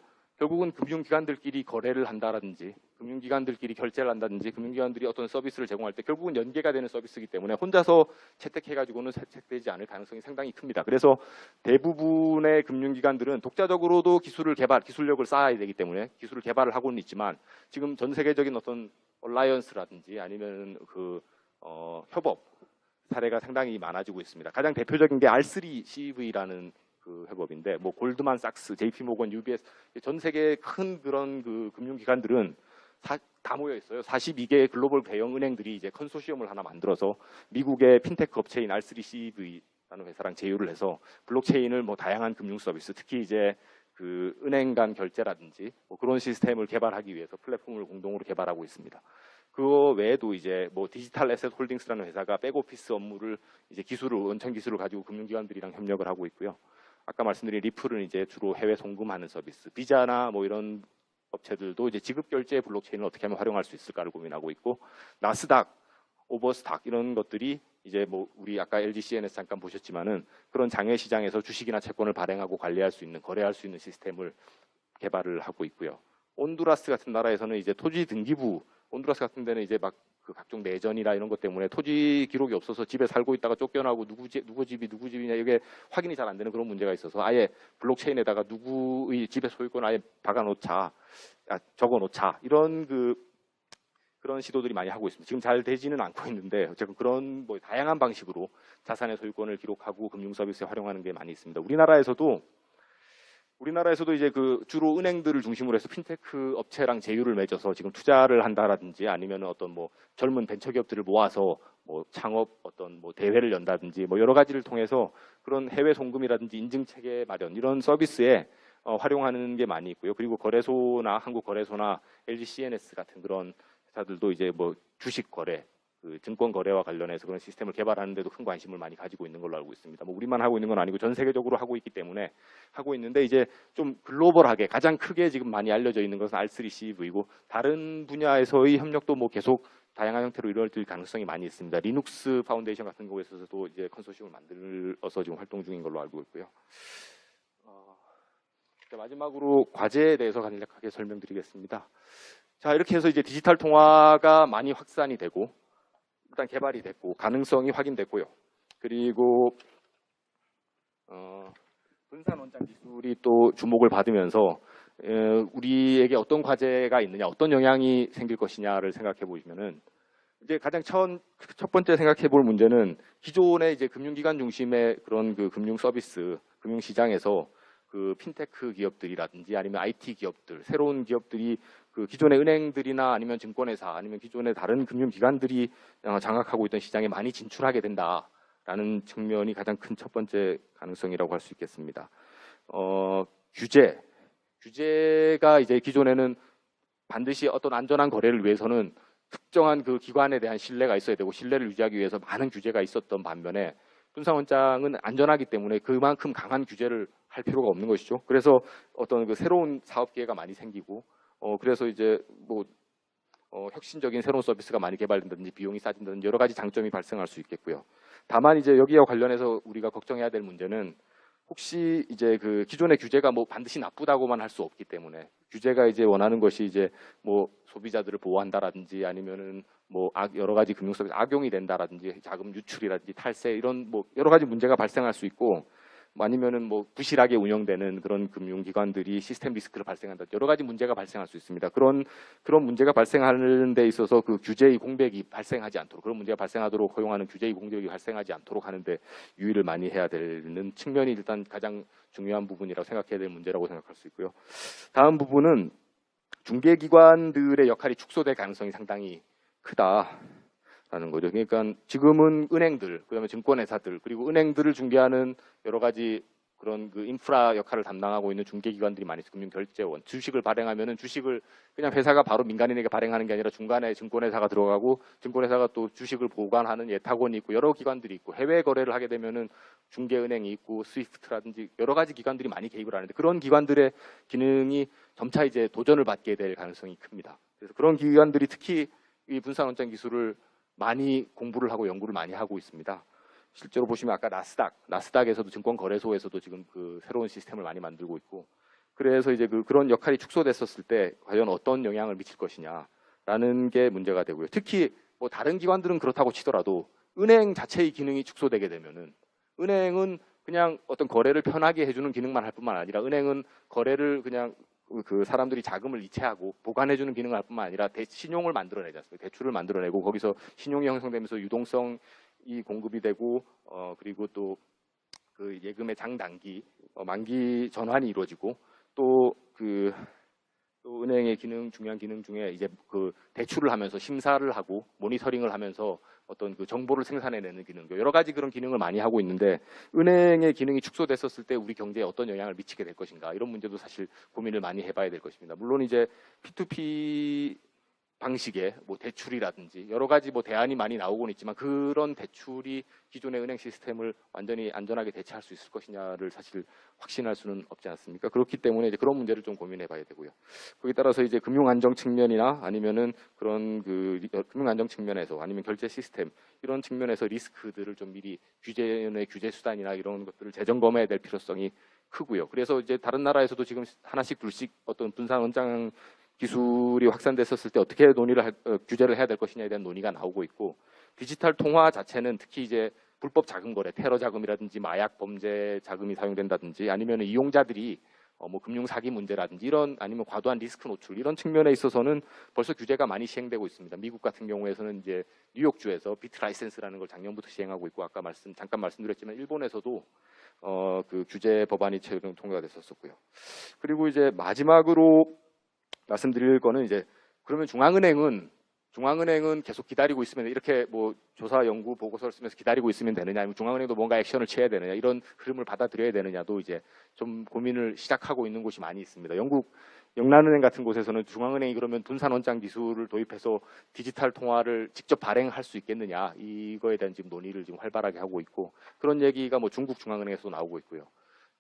S1: 금융기관들끼리 거래를 한다라든지 금융기관들끼리 결제를 한다든지 금융기관들이 어떤 서비스를 제공할 때 결국은 연계가 되는 서비스이기 때문에 혼자서 채택해가지고는 채택되지 않을 가능성이 상당히 큽니다. 그래서 대부분의 금융기관들은 독자적으로도 기술력을 쌓아야 되기 때문에 기술을 개발을 하고는 있지만 지금 전 세계적인 어떤 얼라이언스라든지 아니면 협업 사례가 상당히 많아지고 있습니다. 가장 대표적인 게 R3CV라는 그 회법인데, 뭐 골드만삭스, JP모건, UBS 전 세계 큰 그런 그 금융기관들은 다 모여 있어요. 42개의 글로벌 대형 은행들이 이제 컨소시엄을 하나 만들어서 미국의 핀테크 업체인 R3CV라는 회사랑 제휴를 해서 블록체인을 뭐 다양한 금융 서비스, 특히 이제 그 은행 간 결제라든지 뭐 그런 시스템을 개발하기 위해서 플랫폼을 공동으로 개발하고 있습니다. 그거 외에도 이제 뭐 디지털 에셋 홀딩스라는 회사가 백오피스 업무를 이제 원천 기술을 가지고 금융기관들이랑 협력을 하고 있고요. 아까 말씀드린 리플은 이제 주로 해외 송금하는 서비스, 비자나 뭐 이런 업체들도 이제 지급 결제 블록체인을 어떻게 하면 활용할 수 있을까를 고민하고 있고, 나스닥, 오버스탁 이런 것들이 이제 뭐 우리 아까 LG CNS 잠깐 보셨지만은 그런 장외 시장에서 주식이나 채권을 발행하고 관리할 수 있는 거래할 수 있는 시스템을 개발을 하고 있고요. 온두라스 같은 나라에서는 이제 토지 등기부, 온두라스 같은 데는 이제 막 그 각종 내전이나 이런 것 때문에 토지 기록이 없어서 집에 살고 있다가 쫓겨나고 누구 집이냐 이게 확인이 잘 안 되는 그런 문제가 있어서 아예 블록체인에다가 누구의 집의 소유권을 아예 적어놓자 이런 그런 시도들이 많이 하고 있습니다. 지금 잘 되지는 않고 있는데 어쨌든 그런 뭐 다양한 방식으로 자산의 소유권을 기록하고 금융 서비스에 활용하는 게 많이 있습니다. 우리나라에서도 이제 그 주로 은행들을 중심으로 해서 핀테크 업체랑 제휴를 맺어서 지금 투자를 한다라든지 아니면 어떤 뭐 젊은 벤처기업들을 모아서 뭐 창업 어떤 뭐 대회를 연다든지 뭐 여러 가지를 통해서 그런 해외 송금이라든지 인증 체계 마련 이런 서비스에 활용하는 게 많이 있고요. 그리고 한국거래소나 LG CNS 같은 그런 회사들도 이제 뭐 주식 거래, 그 증권 거래와 관련해서 그런 시스템을 개발하는데도 큰 관심을 많이 가지고 있는 걸로 알고 있습니다. 뭐 우리만 하고 있는 건 아니고 전 세계적으로 하고 있기 때문에 하고 있는데 이제 좀 글로벌하게 가장 크게 지금 많이 알려져 있는 것은 R3CV이고 다른 분야에서의 협력도 뭐 계속 다양한 형태로 이루어질 가능성이 많이 있습니다. 리눅스 파운데이션 같은 곳에서도 이제 컨소시엄을 만들어서 지금 활동 중인 걸로 알고 있고요. 마지막으로 과제에 대해서 간략하게 설명드리겠습니다. 자, 이렇게 해서 이제 디지털 통화가 많이 확산이 되고 일단 개발이 됐고 가능성이 확인됐고요. 그리고 분산 원장 기술이 또 주목을 받으면서 우리에게 어떤 과제가 있느냐, 어떤 영향이 생길 것이냐를 생각해 보시면은 이제 가장 첫 번째 생각해 볼 문제는 기존의 이제 금융기관 중심의 그런 그 금융 서비스, 금융 시장에서 그 핀테크 기업들이라든지 아니면 IT 기업들, 새로운 기업들이 그 기존의 은행들이나 아니면 증권회사 아니면 기존의 다른 금융기관들이 장악하고 있던 시장에 많이 진출하게 된다라는 측면이 가장 큰 첫 번째 가능성이라고 할 수 있겠습니다. 규제가 이제 기존에는 반드시 어떤 안전한 거래를 위해서는 특정한 그 기관에 대한 신뢰가 있어야 되고 신뢰를 유지하기 위해서 많은 규제가 있었던 반면에 분산원장은 안전하기 때문에 그만큼 강한 규제를 할 필요가 없는 것이죠. 그래서 어떤 그 새로운 사업 기회가 많이 생기고, 그래서 이제 뭐 혁신적인 새로운 서비스가 많이 개발된다든지 비용이 싸진다든지 여러 가지 장점이 발생할 수 있겠고요. 다만 이제 여기와 관련해서 우리가 걱정해야 될 문제는 혹시 이제 그 기존의 규제가 뭐 반드시 나쁘다고만 할 수 없기 때문에 규제가 이제 원하는 것이 이제 뭐 소비자들을 보호한다라든지 아니면은 뭐 여러 가지 금융 서비스 악용이 된다라든지 자금 유출이라든지 탈세 이런 뭐 여러 가지 문제가 발생할 수 있고 아니면은 뭐 부실하게 운영되는 그런 금융기관들이 시스템 리스크를 발생한다 여러 가지 문제가 발생할 수 있습니다. 그런 문제가 발생하는 데 있어서 그 규제의 공백이 발생하지 않도록 그런 문제가 발생하도록 허용하는 규제의 공백이 발생하지 않도록 하는데 유의를 많이 해야 되는 측면이 일단 가장 중요한 부분이라고 생각해야 될 문제라고 생각할 수 있고요. 다음 부분은 중개기관들의 역할이 축소될 가능성이 상당히 크다라는 거죠. 그러니까 지금은 은행들, 그다음에 증권회사들, 그리고 은행들을 중개하는 여러 가지 그런 그 인프라 역할을 담당하고 있는 중개기관들이 많이 있어요. 금융결제원, 주식을 발행하면은 주식을 그냥 회사가 바로 민간인에게 발행하는 게 아니라 중간에 증권회사가 들어가고 증권회사가 또 주식을 보관하는 예탁원이 있고 여러 기관들이 있고 해외 거래를 하게 되면은 중개은행이 있고 스위프트라든지 여러 가지 기관들이 많이 개입을 하는데 그런 기관들의 기능이 점차 이제 도전을 받게 될 가능성이 큽니다. 그래서 그런 기관들이 특히 이 분산원장 기술을 많이 공부를 하고 연구를 많이 하고 있습니다. 실제로 보시면 아까 나스닥에서도 증권거래소에서도 지금 그 새로운 시스템을 많이 만들고 있고 그래서 이제 그런 역할이 축소됐었을 때 과연 어떤 영향을 미칠 것이냐라는 게 문제가 되고요. 특히 뭐 다른 기관들은 그렇다고 치더라도 은행 자체의 기능이 축소되게 되면은 은행은 그냥 어떤 거래를 편하게 해주는 기능만 할 뿐만 아니라 은행은 거래를 그냥 그 사람들이 자금을 이체하고 보관해주는 기능을 할 뿐만 아니라 신용을 만들어내지 않습니까? 대출을 만들어내고 거기서 신용이 형성되면서 유동성이 공급이 되고 그리고 또 그 예금의 장단기 만기 전환이 이루어지고 또 은행의 중요한 기능 중에 이제 그 대출을 하면서 심사를 하고 모니터링을 하면서 어떤 그 정보를 생산해내는 기능, 여러 가지 그런 기능을 많이 하고 있는데 은행의 기능이 축소됐었을 때 우리 경제에 어떤 영향을 미치게 될 것인가 이런 문제도 사실 고민을 많이 해봐야 될 것입니다. 물론 이제 P2P 방식의 뭐 대출이라든지 여러 가지 뭐 대안이 많이 나오고는 있지만 그런 대출이 기존의 은행 시스템을 완전히 안전하게 대체할 수 있을 것이냐를 사실 확신할 수는 없지 않습니까? 그렇기 때문에 이제 그런 문제를 좀 고민해봐야 되고요. 거기에 따라서 이제 금융 안정 측면이나 아니면은 그런 그 금융 안정 측면에서 아니면 결제 시스템 이런 측면에서 리스크들을 좀 미리 규제의 규제 수단이나 이런 것들을 재점검해야 될 필요성이 크고요. 그래서 이제 다른 나라에서도 지금 하나씩 둘씩 어떤 분산 원장 기술이 확산됐었을 때 어떻게 규제를 해야 될 것이냐에 대한 논의가 나오고 있고 디지털 통화 자체는 특히 이제 불법 자금 거래, 테러 자금이라든지 마약 범죄 자금이 사용된다든지 아니면 이용자들이 뭐 금융 사기 문제라든지 이런 아니면 과도한 리스크 노출 이런 측면에 있어서는 벌써 규제가 많이 시행되고 있습니다. 미국 같은 경우에서는 이제 뉴욕주에서 비트 라이센스라는 걸 작년부터 시행하고 있고 아까 잠깐 말씀드렸지만 일본에서도 그 규제 법안이 최근 통과가 됐었고요. 그리고 이제 마지막으로 말씀드릴 거는 이제 그러면 중앙은행은 계속 기다리고 있으면 이렇게 뭐 조사 연구 보고서를 쓰면서 기다리고 있으면 되느냐 아니면 중앙은행도 뭔가 액션을 취해야 되느냐 이런 흐름을 받아들여야 되느냐도 이제 좀 고민을 시작하고 있는 곳이 많이 있습니다. 영국 영란은행 같은 곳에서는 중앙은행이 그러면 분산원장 기술을 도입해서 디지털 통화를 직접 발행할 수 있겠느냐 이거에 대한 지금 논의를 지금 활발하게 하고 있고 그런 얘기가 뭐 중국 중앙은행에서도 나오고 있고요.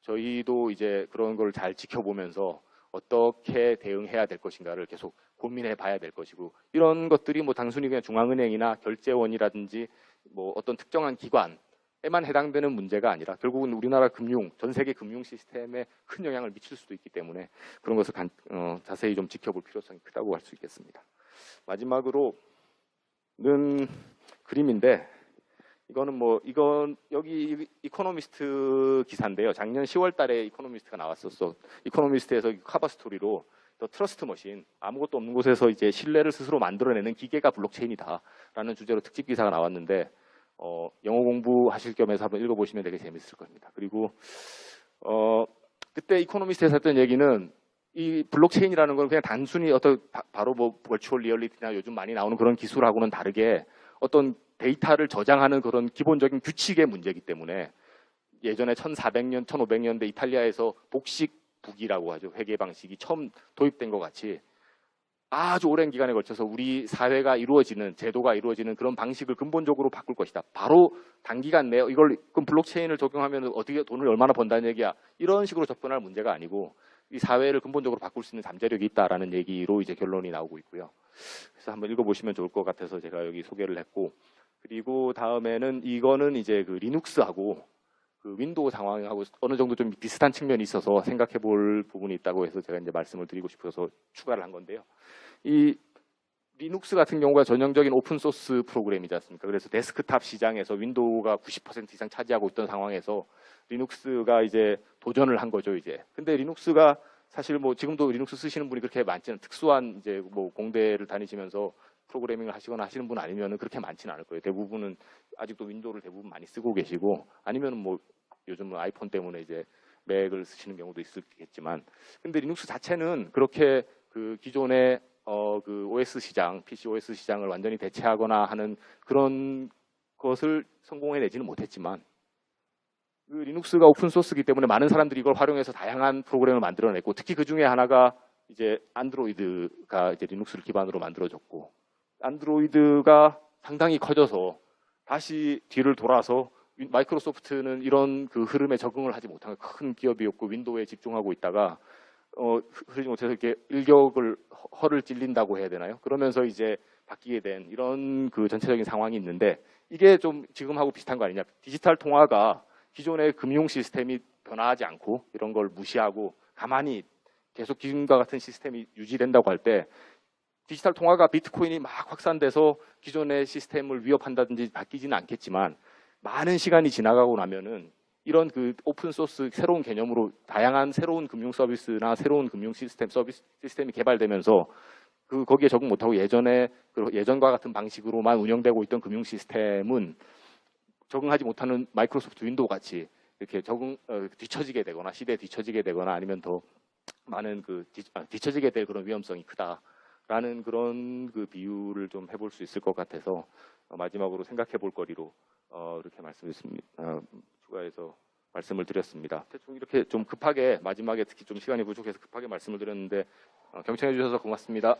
S1: 저희도 이제 그런 걸 잘 지켜보면서 어떻게 대응해야 될 것인가를 계속 고민해 봐야 될 것이고 이런 것들이 뭐 단순히 그냥 중앙은행이나 결제원이라든지 뭐 어떤 특정한 기관에만 해당되는 문제가 아니라 결국은 우리나라 전 세계 금융 시스템에 큰 영향을 미칠 수도 있기 때문에 그런 것을 자세히 좀 지켜볼 필요성이 크다고 할 수 있겠습니다. 마지막으로는 그림인데 이건 여기 이코노미스트 기사인데요. 작년 10월 달에 이코노미스트가 나왔었어. 이코노미스트에서 커버 스토리로 더 트러스트 머신, 아무것도 없는 곳에서 이제 신뢰를 스스로 만들어내는 기계가 블록체인이다라는 주제로 특집 기사가 나왔는데 영어 공부하실 겸해서 한번 읽어보시면 되게 재밌을 겁니다. 그리고 그때 이코노미스트에서 했던 얘기는 이 블록체인이라는 건 그냥 단순히 바로 뭐 버추얼 리얼리티나 요즘 많이 나오는 그런 기술하고는 다르게 어떤 데이터를 저장하는 그런 기본적인 규칙의 문제이기 때문에 예전에 1400년, 1500년대 이탈리아에서 복식북이라고 하죠. 회계 방식이 처음 도입된 것 같이 아주 오랜 기간에 걸쳐서 우리 사회가 이루어지는, 제도가 이루어지는 그런 방식을 근본적으로 바꿀 것이다. 바로 단기간 내에 이걸 그럼 블록체인을 적용하면 어떻게 돈을 얼마나 번다는 얘기야. 이런 식으로 접근할 문제가 아니고 이 사회를 근본적으로 바꿀 수 있는 잠재력이 있다라는 얘기로 이제 결론이 나오고 있고요. 그래서 한번 읽어보시면 좋을 것 같아서 제가 여기 소개를 했고, 그리고 다음에는 이거는 이제 그 리눅스하고 그 윈도우 상황하고 어느 정도 좀 비슷한 측면이 있어서 생각해 볼 부분이 있다고 해서 제가 이제 말씀을 드리고 싶어서 추가를 한 건데요. 이 리눅스 같은 경우가 전형적인 오픈소스 프로그램이지 않습니까? 그래서 데스크탑 시장에서 윈도우가 90% 이상 차지하고 있던 상황에서 리눅스가 이제 도전을 한 거죠, 이제. 근데 리눅스가 사실 뭐 지금도 리눅스 쓰시는 분이 그렇게 많지는, 특수한 이제 뭐 공대를 다니시면서 프로그래밍을 하시거나 하시는 분 아니면은 그렇게 많지는 않을 거예요. 대부분은 아직도 윈도우를 대부분 많이 쓰고 계시고, 아니면은 뭐 요즘은 아이폰 때문에 이제 맥을 쓰시는 경우도 있겠지만, 근데 리눅스 자체는 그렇게 그 기존의 그 OS 시장, PC OS 시장을 완전히 대체하거나 하는 그런 것을 성공해내지는 못했지만, 그 리눅스가 오픈 소스이기 때문에 많은 사람들이 이걸 활용해서 다양한 프로그램을 만들어냈고, 특히 그 중에 하나가 이제 안드로이드가 이제 리눅스를 기반으로 만들어졌고, 안드로이드가 상당히 커져서 다시 뒤를 돌아서 마이크로소프트는 이런 그 흐름에 적응을 하지 못한 큰 기업이었고 윈도우에 집중하고 있다가 흐르지 못해서 이렇게 일격을 허를 찔린다고 해야 되나요? 그러면서 이제 바뀌게 된 이런 그 전체적인 상황이 있는데, 이게 좀 지금하고 비슷한 거 아니냐? 디지털 통화가 기존의 금융 시스템이 변화하지 않고 이런 걸 무시하고 가만히 계속 기존과 같은 시스템이 유지된다고 할 때, 디지털 통화가 비트코인이 막 확산돼서 기존의 시스템을 위협한다든지 바뀌지는 않겠지만, 많은 시간이 지나가고 나면은 이런 그 오픈 소스 새로운 개념으로 다양한 새로운 금융 서비스나 새로운 금융 시스템이 개발되면서 거기에 적응 못하고 예전과 같은 방식으로만 운영되고 있던 금융 시스템은 적응하지 못하는 마이크로소프트 윈도우 같이 이렇게 뒤처지게 되거나, 시대에 뒤처지게 되거나, 아니면 더 많은 뒤처지게 될 그런 위험성이 크다라는 그런 그 비유를 좀 해볼 수 있을 것 같아서 마지막으로 생각해 볼 거리로 이렇게 추가해서 말씀을 드렸습니다. 대충 이렇게 좀 급하게 마지막에 특히 좀 시간이 부족해서 급하게 말씀을 드렸는데 경청해 주셔서 고맙습니다.